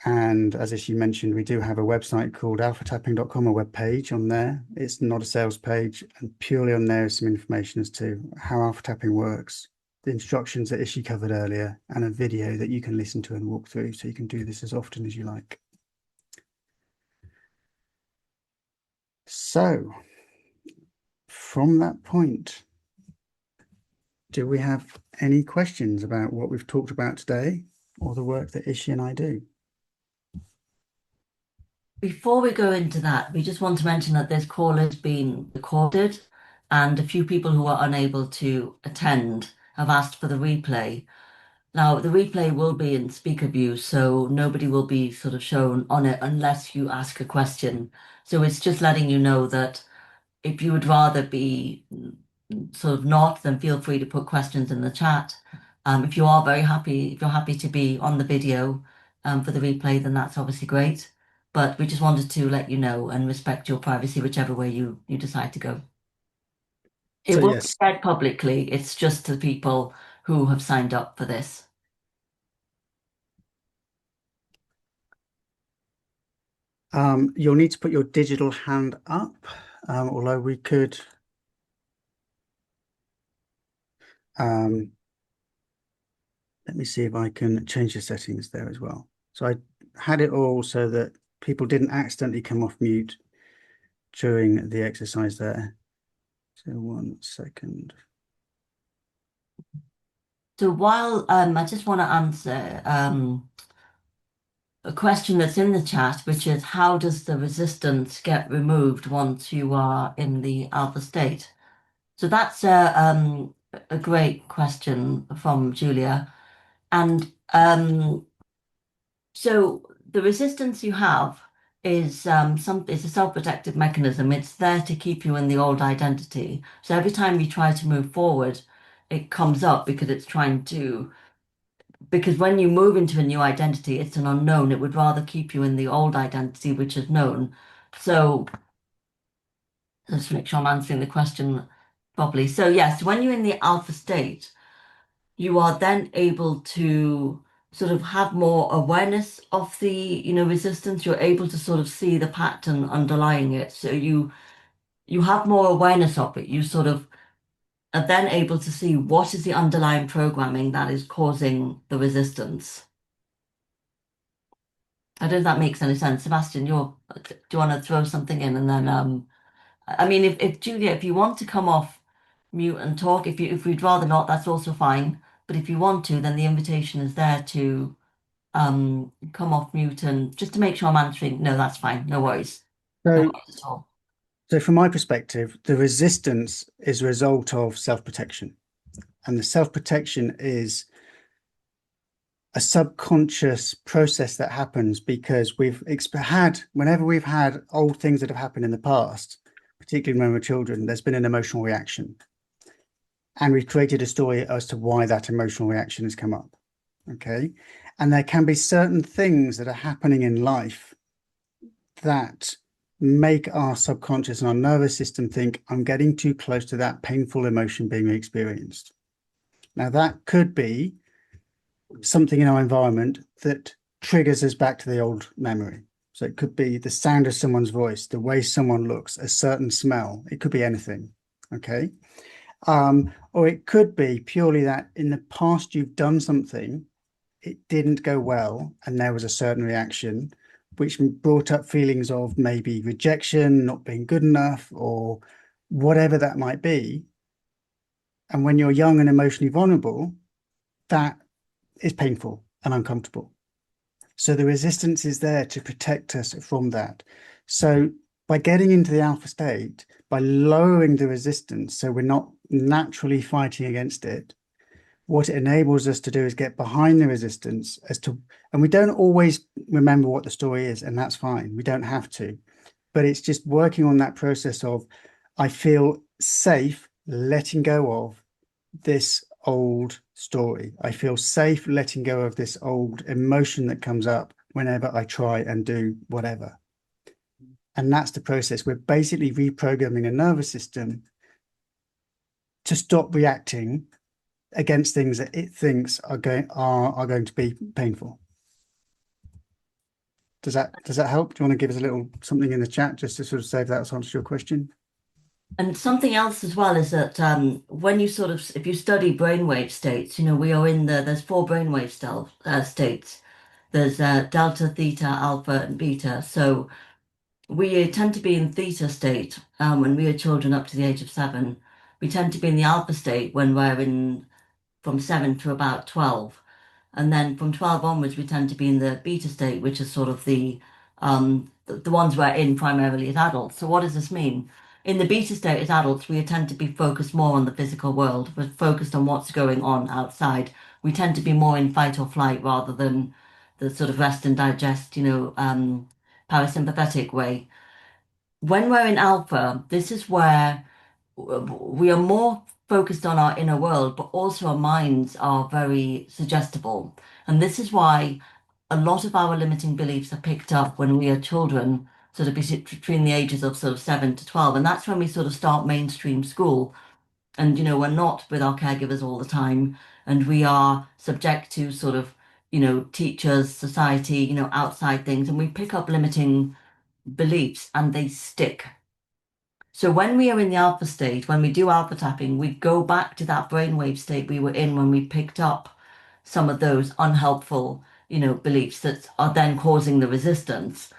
And as Ishi mentioned, we do have a website called alphatapping.com, a web page on there. It's not a sales page, and purely on there is some information as to how alpha tapping works, the instructions that Ishi covered earlier, and a video that you can listen to and walk through, so you can do this as often as you like. So, from that point, Do we have any questions about what we've talked about today or the work that Ishi and I do? Before we go into that, we just want to mention that this call has been recorded, and a few people who are unable to attend have asked for the replay. Now, the replay will be in speaker view, so nobody will be sort of shown on it unless you ask a question. So it's just letting you know that if you would rather be sort of not, then feel free to put questions in the chat. If you are very happy, if you're happy to be on the video for the replay, then that's obviously great. But we just wanted to let you know and respect your privacy, whichever way you decide to go. It So will be yes, shared publicly. It's just to people who have signed up for this. you'll need to put your digital hand up, although we could let me see if I can change the settings there as well. So I had it all so that people didn't accidentally come off mute during the exercise there. So 1 second. So while I just want to answer a question that's in the chat, which is how does the resistance get removed once you are in the alpha state? So that's a great question from Julia. And so the resistance you have is it's a self-protective mechanism. It's there to keep you in the old identity. So every time you try to move forward, it comes up because it's trying to because when you move into a new identity, it's an unknown. It would rather keep you in the old identity, which is known. So let's make sure I'm answering the question properly. So yes, when you're in the alpha state, you are then able to sort of have more awareness of the, resistance. You're able to sort of see the pattern underlying it. So you have more awareness of it. You sort of are then able to see what is the underlying programming that is causing the resistance. I don't know if that makes any sense. Sebastian, do you want to throw something in and then I mean if Julia, if you want to come off mute and talk, if we'd rather not, that's also fine. But if you want to, then the invitation is there to come off mute and just to make sure I'm answering. No, that's fine. No worries. No So, worries at all. so from my perspective, the resistance is a result of self-protection. And the self-protection is a subconscious process that happens because whenever we've had old things that have happened in the past, particularly when we're children, there's been an emotional reaction. And we've created a story as to why that emotional reaction has come up. Okay. And there can be certain things that are happening in life that make our subconscious and our nervous system think, I'm getting too close to that painful emotion being experienced. Now, that could be something in our environment that triggers us back to the old memory. So it could be the sound of someone's voice, the way someone looks, a certain smell. It could be anything. Okay. Or it could be purely that in the past you've done something, it didn't go well, and there was a certain reaction, which brought up feelings of maybe rejection, not being good enough, or whatever that might be. And when you're young and emotionally vulnerable, that is painful and uncomfortable. So the resistance is there to protect us from that. So by getting into the alpha state, by lowering the resistance, so we're not naturally fighting against it, what it enables us to do is get behind the resistance and we don't always remember what the story is, and that's fine. We don't have to, but it's just working on that process of, I feel safe letting go of this old story. I feel safe letting go of this old emotion that comes up whenever I try and do whatever. And that's the process. We're basically reprogramming a nervous system to stop reacting against things that it thinks are going to be painful. Does that help? Do you want to give us a little something in the chat just to sort of say if that's answered your question? And something else as well is that when you sort of, if you study brainwave states, we are there's four brainwave states. There's delta, theta, alpha, and beta. So we tend to be in theta state when we are children up to the age of 7. We tend to be in the alpha state when we're in from 7 to about 12. And then from 12 onwards, we tend to be in the beta state, which is sort of the ones we're in primarily as adults. So what does this mean? In the beta state as adults, we tend to be focused more on the physical world. We're focused on what's going on outside. We tend to be more in fight or flight rather than the sort of rest and digest, parasympathetic way. When we're in alpha, this is where we are more focused on our inner world, but also our minds are very suggestible. And this is why a lot of our limiting beliefs are picked up when we are children, sort of between the ages of sort of 7 to 12. And that's when we sort of start mainstream school. And, we're not with our caregivers all the time. And we are subject to sort of, teachers, society, outside things. And we pick up limiting beliefs and they stick. So when we are in the alpha state, when we do alpha tapping, we go back to that brainwave state we were in when we picked up some of those unhelpful, beliefs that are then causing the resistance.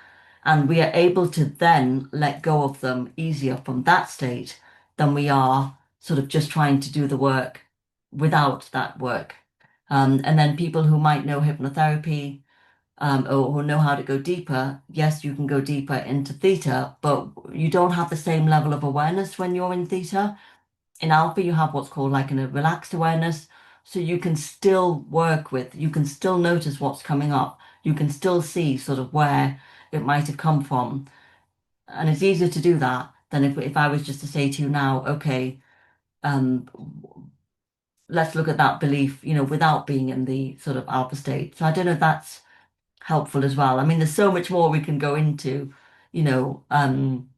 And we are able to then let go of them easier from that state than we are sort of just trying to do the work without that work. And then people who might know hypnotherapy, or know how to go deeper, yes, you can go deeper into theta, but you don't have the same level of awareness when you're in theta. In alpha, you have what's called like a relaxed awareness. So you can still work with, you can still notice what's coming up. You can still see sort of where it might have come from. And it's easier to do that than if I was just to say to you now, okay, um, let's look at that belief, without being in the sort of alpha state. So I don't know if that's helpful as well. I mean, there's so much more we can go into, you know, um,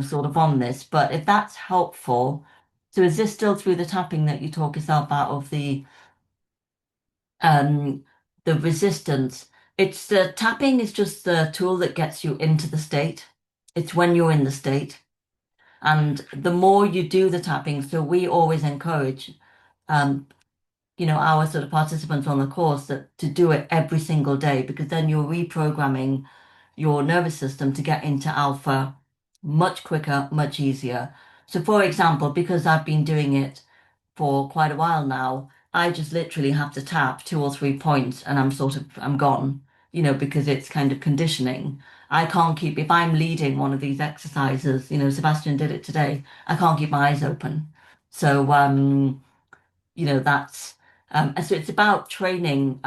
sort of on this, but if that's helpful, so is this still through the tapping that you talk yourself out of um the resistance? It's the tapping is just the tool that gets you into the state. It's when you're in the state. And the more you do the tapping, so we always encourage um our sort of participants on the course that to do it every single day because then you're reprogramming your nervous system to get into alpha much quicker, much easier. So, for example, because I've been doing it for quite a while now, I just literally have to tap 2 or 3 points and I'm gone, because it's kind of conditioning. I can't keep, if I'm leading one of these exercises, Sebastian did it today, I can't keep my eyes open. So, that's and so it's about training.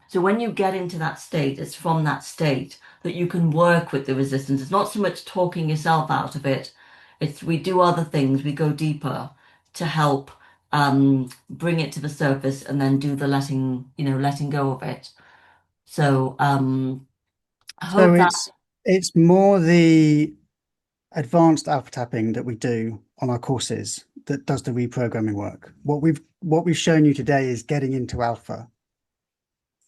So when you get into that state, it's from that state that you can work with the resistance. It's not so much talking yourself out of it. It's we do other things, we go deeper to help bring it to the surface and then do the letting go of it. So I So hope that it's more the advanced alpha tapping that we do on our courses that does the reprogramming work. What we've shown you today is getting into alpha.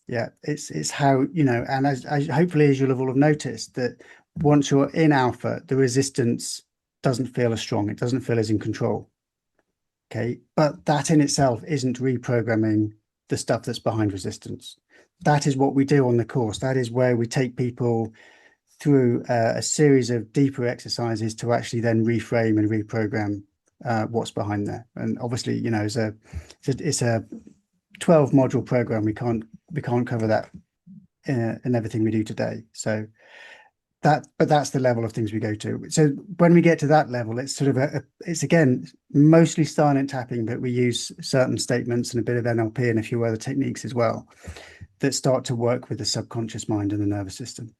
Yeah, it's how, and as hopefully as you'll have all have noticed that once you're in alpha, the resistance doesn't feel as strong. It doesn't feel as in control. Okay, but that in itself isn't reprogramming the stuff that's behind resistance. That is what we do on the course. That is where we take people through a series of deeper exercises to actually then reframe and reprogram what's behind there. And obviously, it's a 12 module program. We can't cover that in everything we do today. So but that's the level of things we go to. So when we get to that level, it's sort of it's again mostly silent tapping, but we use certain statements and a bit of NLP and a few other techniques as well that start to work with the subconscious mind and the nervous system.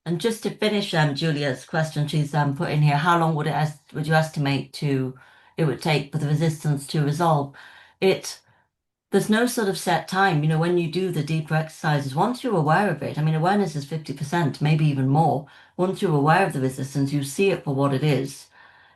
and just to finish Julia's question, she's put in here, how long would you estimate it would take for the resistance to resolve? There's no sort of set time. When you do the deeper exercises, once you're aware of it, I mean, awareness is 50%, maybe even more. Once you're aware of the resistance, you see it for what it is.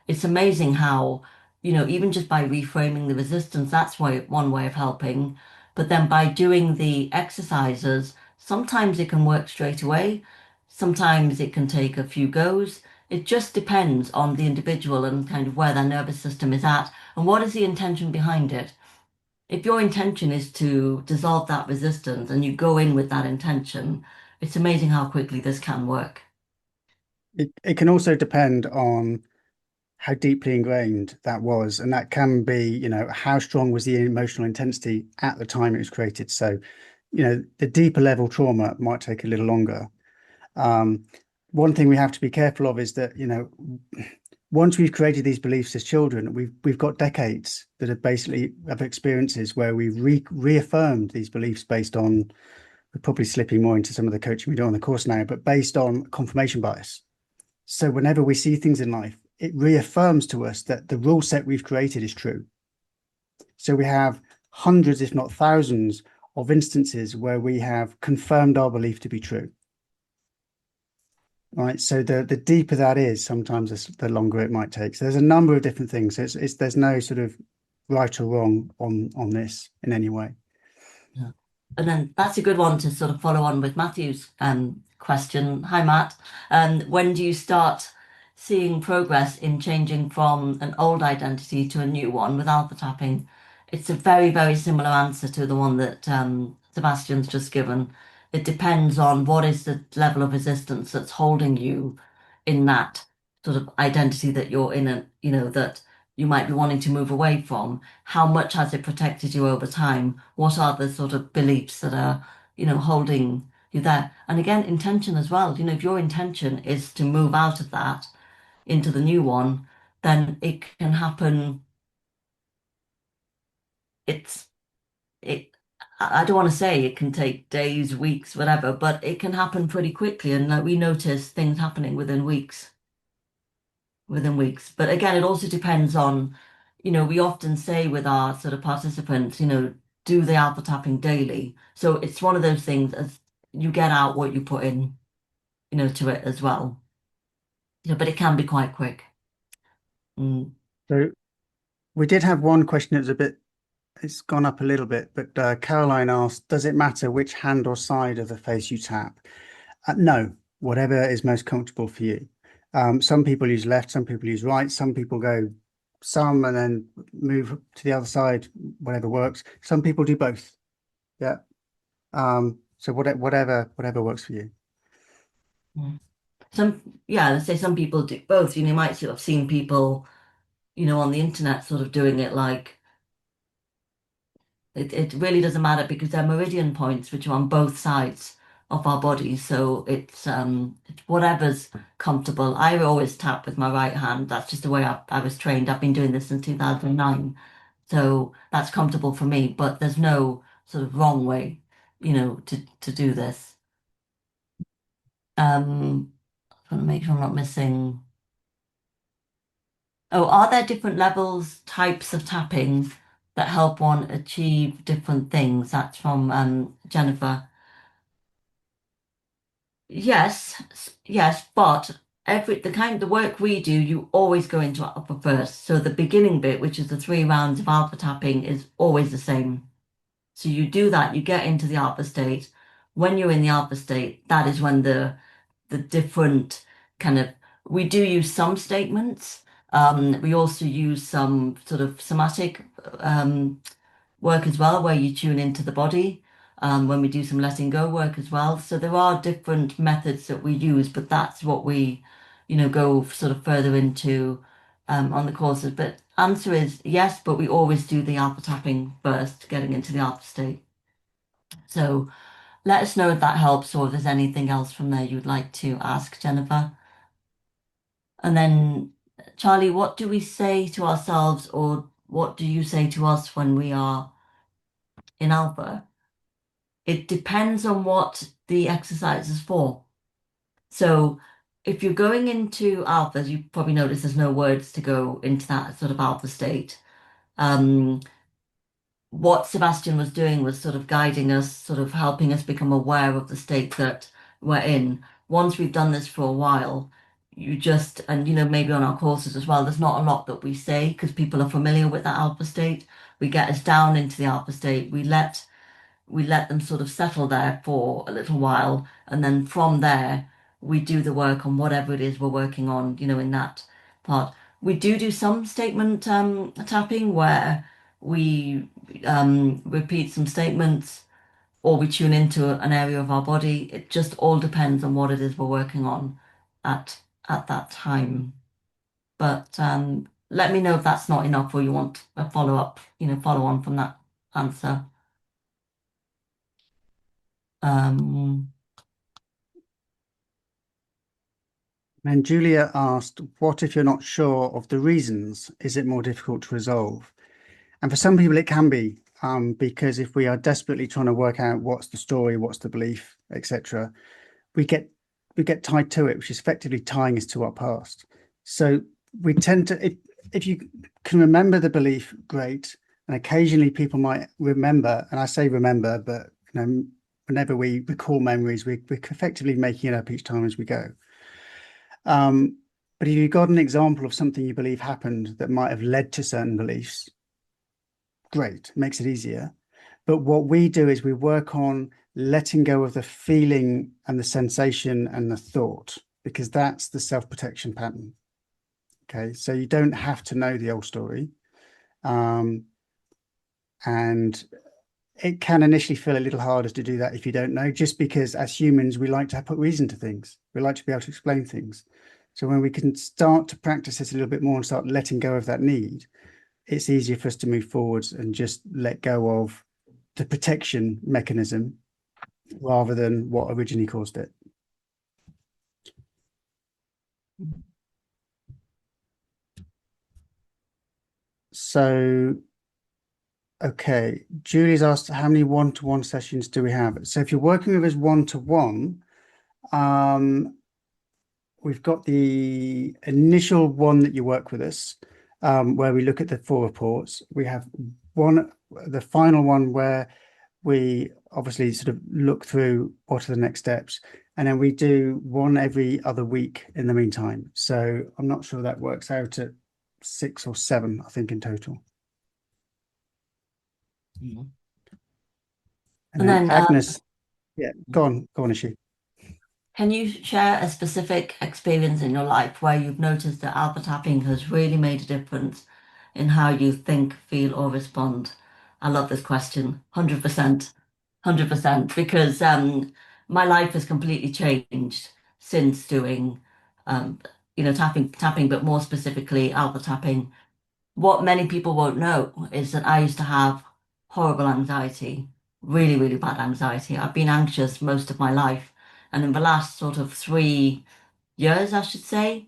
It's amazing how, even just by reframing the resistance, that's one way of helping. But then by doing the exercises, sometimes it can work straight away. Sometimes it can take a few goes. It just depends on the individual and kind of where their nervous system is at and what is the intention behind it. If your intention is to dissolve that resistance and you go in with that intention, it's amazing how quickly this can work. It can also depend on how deeply ingrained that was. And that can be, how strong was the emotional intensity at the time it was created. So, the deeper level trauma might take a little longer. Um, One thing we have to be careful of is that, once we've created these beliefs as children, we've got decades that have basically of experiences where we've reaffirmed these beliefs based on, we're probably slipping more into some of the coaching we do on the course now, but based on confirmation bias. So whenever we see things in life, it reaffirms to us that the rule set we've created is true. So we have hundreds, if not thousands, of instances where we have confirmed our belief to be true. Right. So the deeper that is, sometimes the longer it might take. So there's a number of different things. It's there's no sort of right or wrong on this in any way. Yeah. And then that's a good one to sort of follow on with Matthew's question. Hi, Matt. When do you start seeing progress in changing from an old identity to a new one with alpha tapping? It's a very, very similar answer to the one that Sebastian's just given. It depends on what is the level of resistance that's holding you in that sort of identity that you're in, and that you might be wanting to move away from. How much has it protected you over time? What are the sort of beliefs that are, holding you there? And again, intention as well. If your intention is to move out of that into the new one, then it can happen. It's it. I don't want to say it can take days, weeks, whatever, but it can happen pretty quickly, and we notice things happening within weeks. But again, it also depends on, we often say with our sort of participants, do the alpha tapping daily. So it's one of those things as you get out what you put in, to it as well. But it can be quite quick. Mm. So we did have one question that was it's gone up a little bit, but Caroline asked, does it matter which hand or side of the face you tap? No, whatever is most comfortable for you. Some people use left, some people use right, some people go some and then move to the other side, whatever works. Some people do both. Yeah. So whatever works for you. Mm. Yeah, let's say some people do both. You might sort of seen people, on the internet sort of doing it like it really doesn't matter because they're meridian points which are on both sides of our body. So it's whatever's comfortable. I always tap with my right hand. That's just the way I was trained. I've been doing this since 2009. So that's comfortable for me, but there's no sort of wrong way, to do this. I want to make sure I'm not missing. Oh, are there different levels, types of tapping that help one achieve different things? That's from Jennifer. Yes, yes, but the work we do, you always go into alpha first. So the beginning bit, which is the 3 rounds of alpha tapping, is always the same. So you do that, you get into the alpha state. When you're in the alpha state, that is when the different kind of we do use some statements. We also use some sort of somatic um, work as well, where you tune into the body. When we do some letting go work as well. So there are different methods that we use, but that's what we, go sort of further into on the courses. But answer is yes, but we always do the alpha tapping first, getting into the alpha state. So let us know if that helps or if there's anything else from there you'd like to ask, Jennifer. And then, Charlie, what do we say to ourselves or what do you say to us when we are in alpha? It depends on what the exercise is for. So if you're going into alpha, you probably notice there's no words to go into that sort of alpha state. Um, what Sebastian was doing was sort of guiding us, sort of helping us become aware of the state that we're in. Once we've done this for a while, and maybe on our courses as well, there's not a lot that we say because people are familiar with that alpha state. We get us down into the alpha state. We let them sort of settle there for a little while, and then from there we do the work on whatever it is we're working on, in that part. We do some statement tapping where we repeat some statements or we tune into an area of our body. It just all depends on what it is we're working on at at that time. But let me know if that's not enough or you want a follow-up, follow on from that answer. Um, And Julia asked, what if you're not sure of the reasons? Is it more difficult to resolve? And for some people, it can be, because if we are desperately trying to work out what's the story, what's the belief, etc., we get tied to it, which is effectively tying us to our past. So we tend to, if you can remember the belief, great. And occasionally people might remember, and I say remember, but whenever we recall memories, we're effectively making it up each time as we go. But if you've got an example of something you believe happened that might have led to certain beliefs, great, makes it easier. But what we do is we work on letting go of the feeling and the sensation and the thought, because that's the self-protection pattern. Okay, so you don't have to know the whole story. And it can initially feel a little harder to do that if you don't know, just because as humans, we like to put reason to things. We like to be able to explain things. So when we can start to practice this a little bit more and start letting go of that need, it's easier for us to move forwards and just let go of the protection mechanism rather than what originally caused it. So, okay, Julie's asked how many one-to-one sessions do we have? So if you're working with us one-to-one, we've got the initial one that you work with us, where we look at the 4 reports. We have the final one where we obviously sort of look through what are the next steps, and then we do one every other week in the meantime. So I'm not sure that works out at 6 or 7, I think, in total. and And then Agnes, yeah, go on, Ishi. can you share a specific experience in your life where you've noticed that alpha tapping has really made a difference in how you think, feel, or respond? I love this question, 100%, 100%, because my life has completely changed since doing, um, tapping, but more specifically alpha tapping. What many people won't know is that I used to have horrible anxiety, really, really bad anxiety. I've been anxious most of my life. And in the last sort of 3 years, I should say,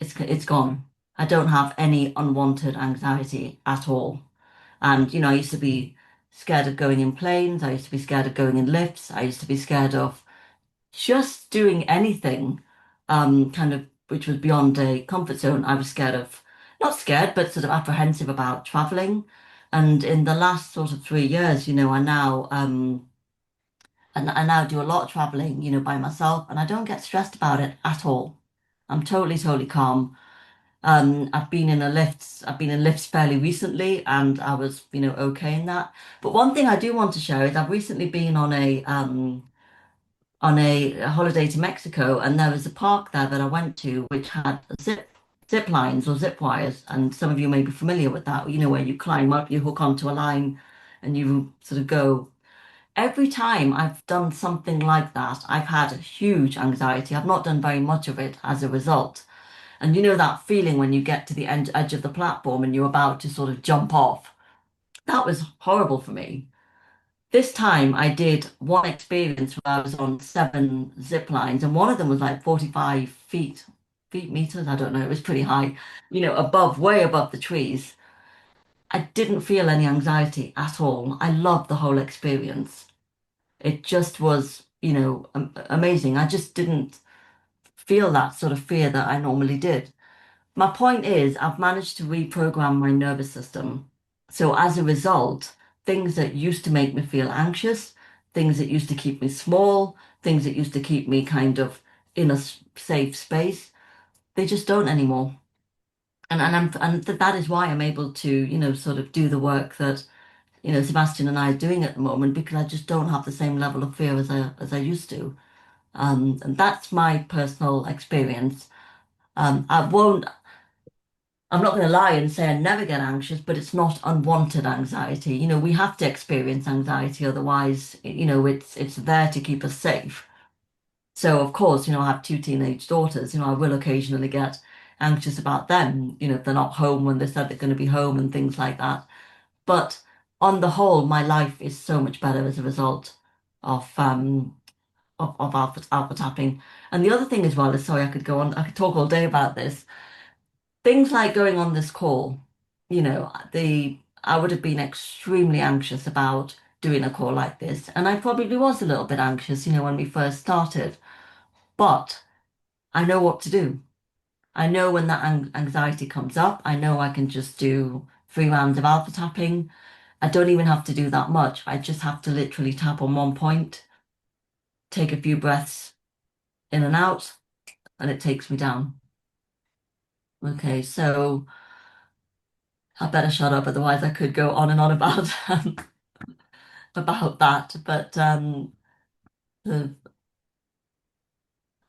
it's gone. I don't have any unwanted anxiety at all. And, I used to be scared of going in planes. I used to be scared of going in lifts. I used to be scared of just doing anything, kind of, which was beyond a comfort zone. I was scared of, not scared, but sort of apprehensive about traveling. And in the last sort of 3 years, I now do a lot of traveling, by myself, and I don't get stressed about it at all. I'm totally, totally calm. I've been in lifts fairly recently, and I was, okay in that. But one thing I do want to share is I've recently been on a holiday to Mexico, and there was a park there that I went to which had zip lines or zip wires, and some of you may be familiar with that, where you climb up, you hook onto a line, and you sort of go. Every time I've done something like that, I've had huge anxiety. I've not done very much of it as a result. And you know that feeling when you get to the edge of the platform and you're about to sort of jump off? That was horrible for me. This time I did one experience where I was on 7 zip lines, and one of them was like 45 meters, I don't know, it was pretty high, way above the trees. I didn't feel any anxiety at all. I loved the whole experience. It just was, amazing. I just didn't feel that sort of fear that I normally did. My point is, I've managed to reprogram my nervous system. So as a result, things that used to make me feel anxious, things that used to keep me small, things that used to keep me kind of in a safe space, they just don't anymore. That is why I'm able to, sort of do the work that, Sebastian and I are doing at the moment, because I just don't have the same level of fear as I used to. And that's my personal experience. I won't I'm not going to lie and say I never get anxious, but it's not unwanted anxiety. We have to experience anxiety, otherwise, it's there to keep us safe. So, of course, I have 2 teenage daughters. I will occasionally get anxious about them. You know, if they're not home when they said they're going to be home and things like that. But on the whole, my life is so much better as a result of of alpha tapping. And the other thing as well is, sorry, I could go on, I could talk all day about this. Things like going on this call, you know, I would have been extremely anxious about doing a call like this. And I probably was a little bit anxious, you know, when we first started. But I know what to do. I know when that anxiety comes up, I know I can just do 3 rounds of alpha tapping. I don't even have to do that much. I just have to literally tap on one point, take a few breaths in and out, and it takes me down. Okay, so I better shut up, otherwise I could go on and on about about that. But uh,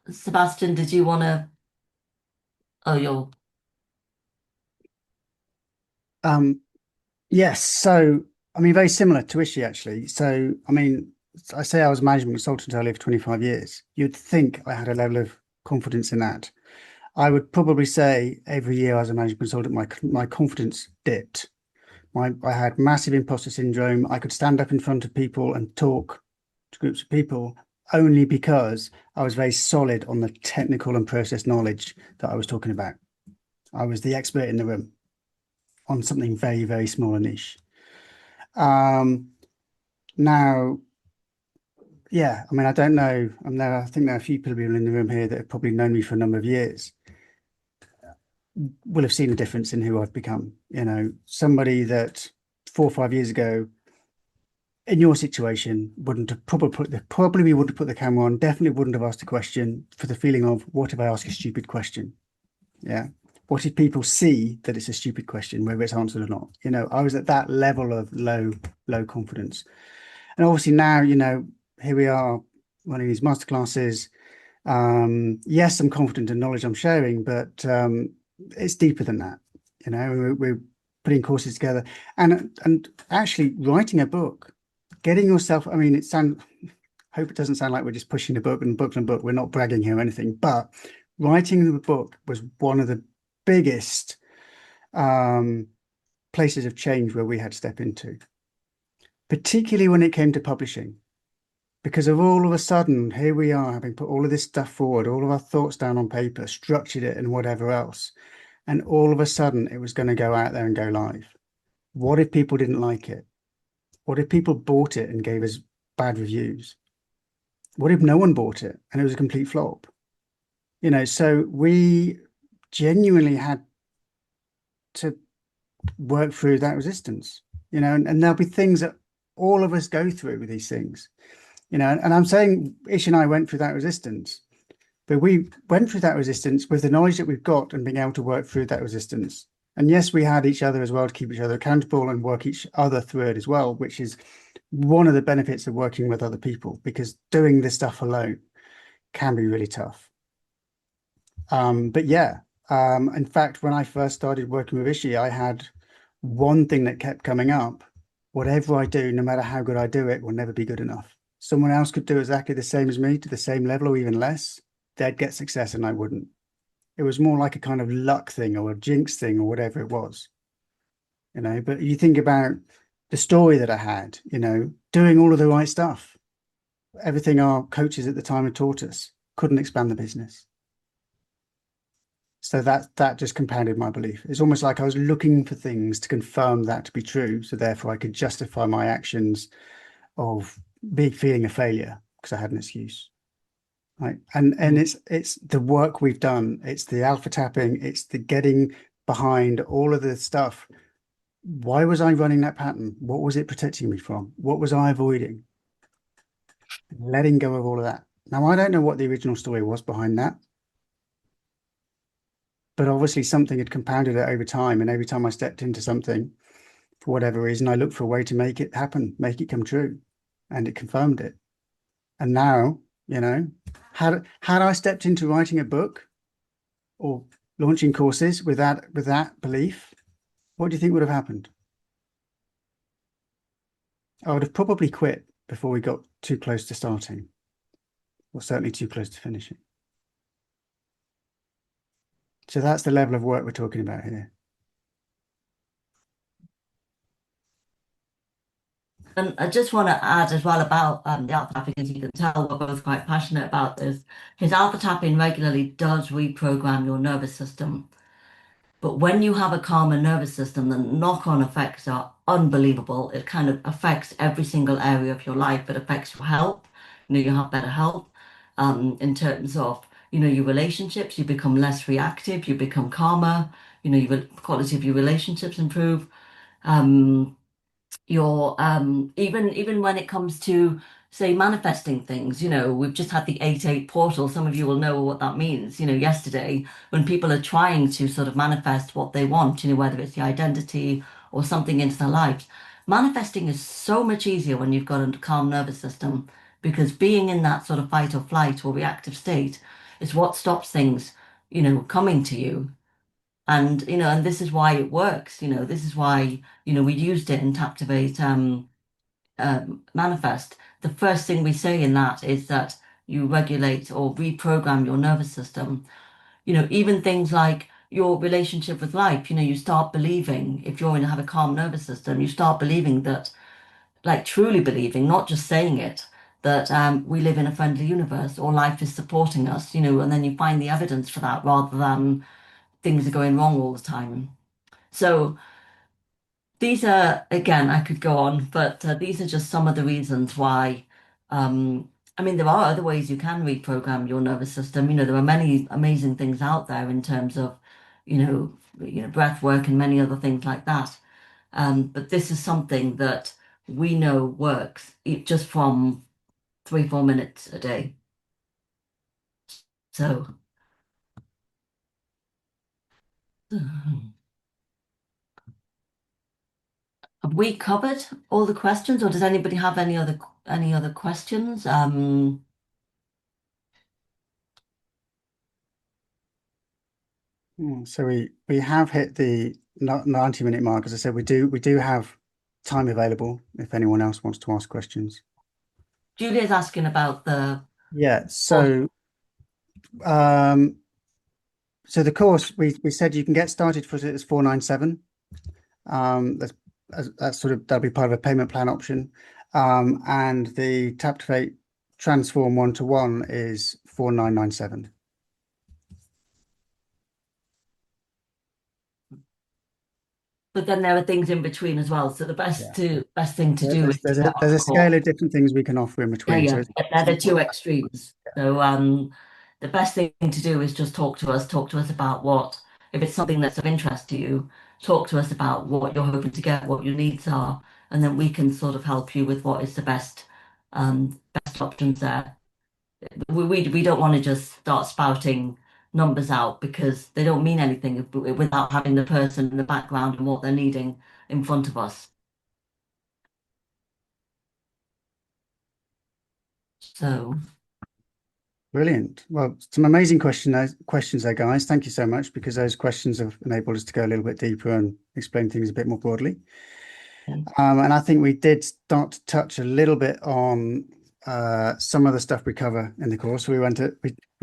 Sebastian, did you want to? Oh, you'll. Um, yes. So, I mean, very similar to Ishi, actually. So, I mean, I say I was a management consultant earlier for 25 years. You'd think I had a level of confidence in that. I would probably say every year as a management consultant, my confidence dipped. I had massive imposter syndrome. I could stand up in front of people and talk to groups of people only because I was very solid on the technical and process knowledge that I was talking about. I was the expert in the room on something very, very small and niche. Um, Now, yeah, I mean, I don't know. I think there are a few people in the room here that have probably known me for a number of years, will have seen a difference in who I've become. You know, somebody that 4 or 5 years ago in your situation wouldn't have probably would have put the camera on, definitely wouldn't have asked a question for the feeling of what if I ask a stupid question? Yeah. What if people see that it's a stupid question, whether it's answered or not? You know, I was at that level of low confidence. And obviously now, you know, here we are running these masterclasses. Yes, I'm confident in knowledge I'm sharing, but it's deeper than that. You know, we're putting courses together and actually writing a book, getting yourself. I mean, hope it doesn't sound like we're just pushing the book and book and book. We're not bragging here or anything, but writing the book was one of the biggest um, places of change where we had to step into, particularly when it came to publishing. Because of all of a sudden, here we are having put all of this stuff forward, all of our thoughts down on paper, structured it and whatever else. And all of a sudden it was going to go out there and go live. What if people didn't like it? What if people bought it and gave us bad reviews? What if no one bought it and it was a complete flop? You know, so we genuinely had to work through that resistance, you know, and there'll be things that all of us go through with these things, you know, and I'm saying Ish and I went through that resistance, but we went through that resistance with the knowledge that we've got and being able to work through that resistance. And yes, we had each other as well to keep each other accountable and work each other through it as well, which is one of the benefits of working with other people, because doing this stuff alone can be really tough. But yeah, in fact, when I first started working with Ishi, I had one thing that kept coming up. Whatever I do, no matter how good I do it, will never be good enough. Someone else could do exactly the same as me to the same level or even less. They'd get success and I wouldn't. It was more like a kind of luck thing or a jinx thing or whatever it was, you know. But you think about the story that I had, you know, doing all of the right stuff, everything our coaches at the time had taught us, couldn't expand the business. So that just compounded my belief. It's almost like I was looking for things to confirm that to be true. So therefore I could justify my actions of feeling a failure because I had an excuse. Right. And it's the work we've done. It's the alpha tapping, it's the getting behind all of the stuff. Why was I running that pattern? What was it protecting me from? What was I avoiding? Letting go of all of that. Now I don't know what the original story was behind that, but obviously something had compounded it over time. And every time I stepped into something, for whatever reason, I looked for a way to make it happen, make it come true. And it confirmed it. And now, you know, had I stepped into writing a book or launching courses with that belief, what do you think would have happened? I would have probably quit before we got too close to starting, or certainly too close to finishing. So that's the level of work we're talking about here. And I just want to add as well about the alpha tapping, as you can tell, we're both quite passionate about this. His alpha tapping regularly does reprogram your nervous system. But when you have a calmer nervous system, the knock-on effects are unbelievable. It kind of affects every single area of your life. It affects your health. You have better health in terms of, your relationships. You become less reactive. You become calmer. Your quality of your relationships improve. Um, your even when it comes to say manifesting things, we've just had the 8-8 portal. Some of you will know what that means. Yesterday when people are trying to sort of manifest what they want, whether it's the identity or something into their lives, manifesting is so much easier when you've got a calm nervous system, because being in that sort of fight or flight or reactive state is what stops things coming to you. And this is why it works. This is why we used it in Captivate Manifest. The first thing we say in that is that you regulate or reprogram your nervous system. Even things like your relationship with life. You start believing, if you're in have a calm nervous system, you start believing that, like truly believing, not just saying it, that we live in a friendly universe or life is supporting us. And then you find the evidence for that rather than things are going wrong all the time. So these are, again, I could go on, but these are just some of the reasons why. I mean, there are other ways you can reprogram your nervous system. There are many amazing things out there in terms of, breath work and many other things like that. But this is something that we know works just from 3-4 minutes a day. So. Have we covered all the questions, or does anybody have any other questions? So we have hit the 90-minute mark. As I said, we do have time available if anyone else wants to ask questions. Julia's asking about the Yeah. course. Um, so the course we said you can get started for it as 497. That's that'll be part of a payment plan option. And the Captivate Transform 1-to-1 is 4997. But then there are things in between as well. So the Yeah. best thing to do is to There's get a on there's the a course. scale of different things we can offer in Yeah, between. So yeah. They're the two extremes. So the best thing to do is just talk to us about what, if it's something that's of interest to you, talk to us about what you're hoping to get, what your needs are, and then we can sort of help you with what is the best options there. We don't want to just start spouting numbers out because they don't mean anything without having the person in the background and what they're needing in front of us. So, Brilliant. Well, some amazing questions there, guys. Thank you so much, because those questions have enabled us to go a little bit deeper and explain things a bit more broadly. yeah. And I think we did start to touch a little bit on some of the stuff we cover in the course. We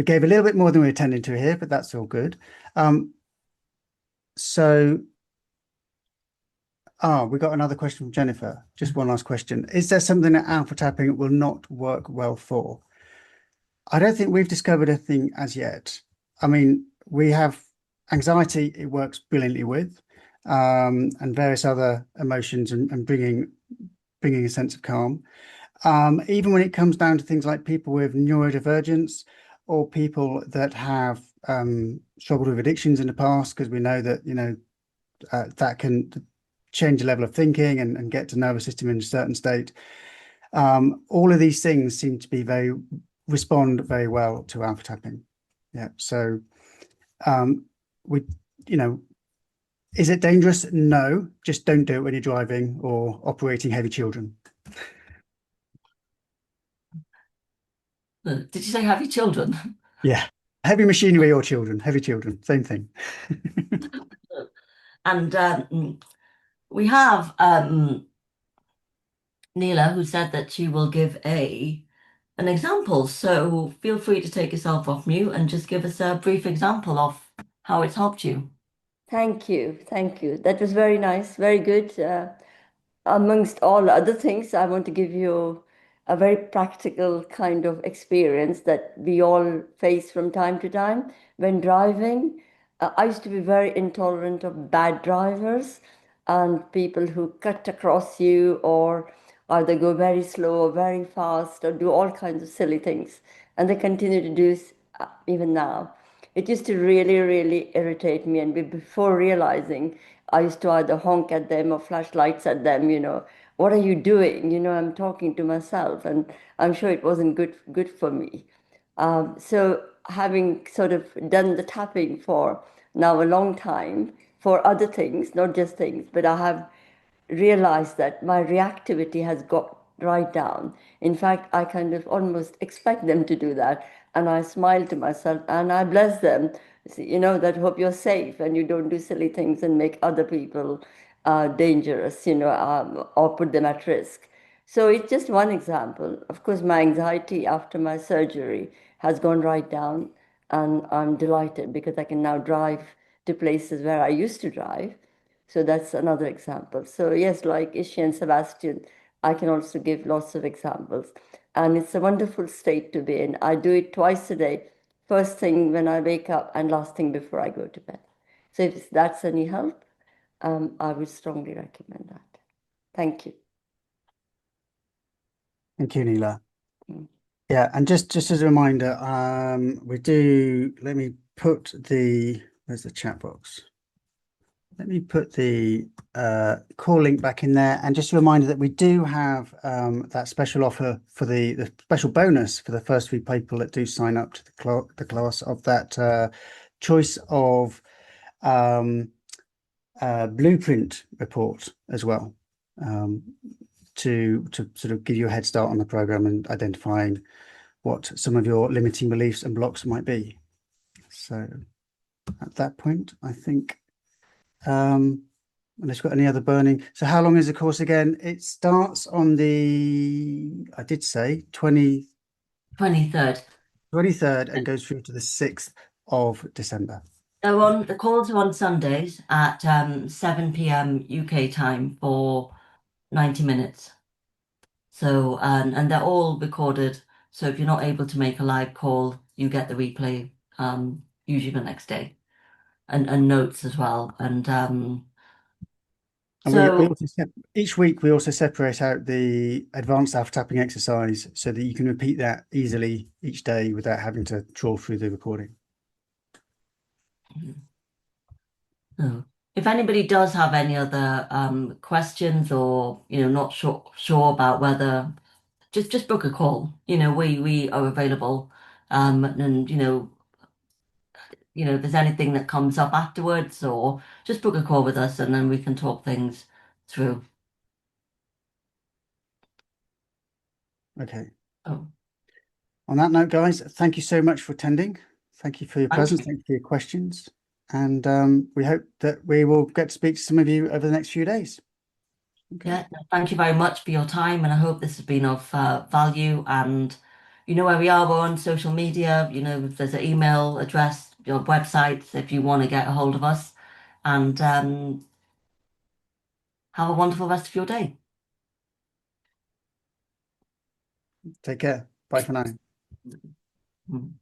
gave a little bit more than we intended to here, but that's all good. So, we got another question from Jennifer. Just one last question. Is there something that alpha tapping will not work well for? I don't think we've discovered a thing as yet. I mean, we have anxiety, it works brilliantly with, and various other emotions, and bringing a sense of calm. Even when it comes down to things like people with neurodivergence, or people that have struggled with addictions in the past, because we know that that can change the level of thinking and get the nervous system in a certain state. All of these things seem to be respond very well to alpha tapping. Yeah. So we, is it dangerous? No, just don't do it when you're driving or operating heavy children. Did you say have your children? Yeah. Heavy machinery or children, heavy children, same thing. And we have Neela, who said that she will give an example. So feel free to take yourself off mute and just give us a brief example of how it's helped you. Thank you. Thank you. That was very nice, very good. Amongst all other things, I want to give you a very practical kind of experience that we all face from time to time when driving. I used to be very intolerant of bad drivers and people who cut across you or either go very slow or very fast or do all kinds of silly things. And they continue to do even now. It used to really, really irritate me. And before realizing, I used to either honk at them or flash lights at them, what are you doing? I'm talking to myself, and I'm sure it wasn't good for me. So having sort of done the tapping for now a long time for other things, not just things, but I have realized that my reactivity has got right down. In fact, I kind of almost expect them to do that. And I smile to myself and I bless them, that hope you're safe and you don't do silly things and make other people dangerous, or put them at risk. So it's just one example. Of course, my anxiety after my surgery has gone right down, and I'm delighted because I can now drive to places where I used to drive. So that's another example. So yes, like Ishi and Sebastian, I can also give lots of examples. And it's a wonderful state to be in. I do it twice a day, first thing when I wake up and last thing before I go to bed. So if that's any help, I would strongly recommend that. Thank you. Thank you, Neela. Mm. Yeah, and just as a reminder, let me put where's the chat box? Let me put the call link back in there. And just a reminder that we do have that special offer for the special bonus for the first few people that do sign up to the class of that choice of blueprint report as well, to sort of give you a head start on the program and identifying what some of your limiting beliefs and blocks might be. So at that point, I think, unless you've got any other burning. So how long is the course again? It starts on I did say 23rd. 23rd and goes through to the 6th of December. The calls are on Sundays at 7 p.m. UK time for 90 minutes. So, and they're all recorded. So if you're not able to make a live call, you get the replay usually the next day, and notes as well. And And we so also each week we also separate out the advanced self tapping exercise so that you can repeat that easily each day without having to trawl through the recording. so if anybody does have any other questions or not sure about whether, just book a call. We are available. And if there's anything that comes up afterwards, or just book a call with us and then we can talk things through. Okay. Oh, On that note, guys, thank you so much for attending. Thank you for your thank presence. you. Thank you for your questions. And we hope that we will get to speak to some of you over the next few days. Okay. Yeah, no, thank you very much for your time, and I hope this has been of value. And you know where we are. We're on social media. If there's an email address, your website, if you want to get a hold of us. And have a wonderful rest of your day. Take care. Bye for now. Mm.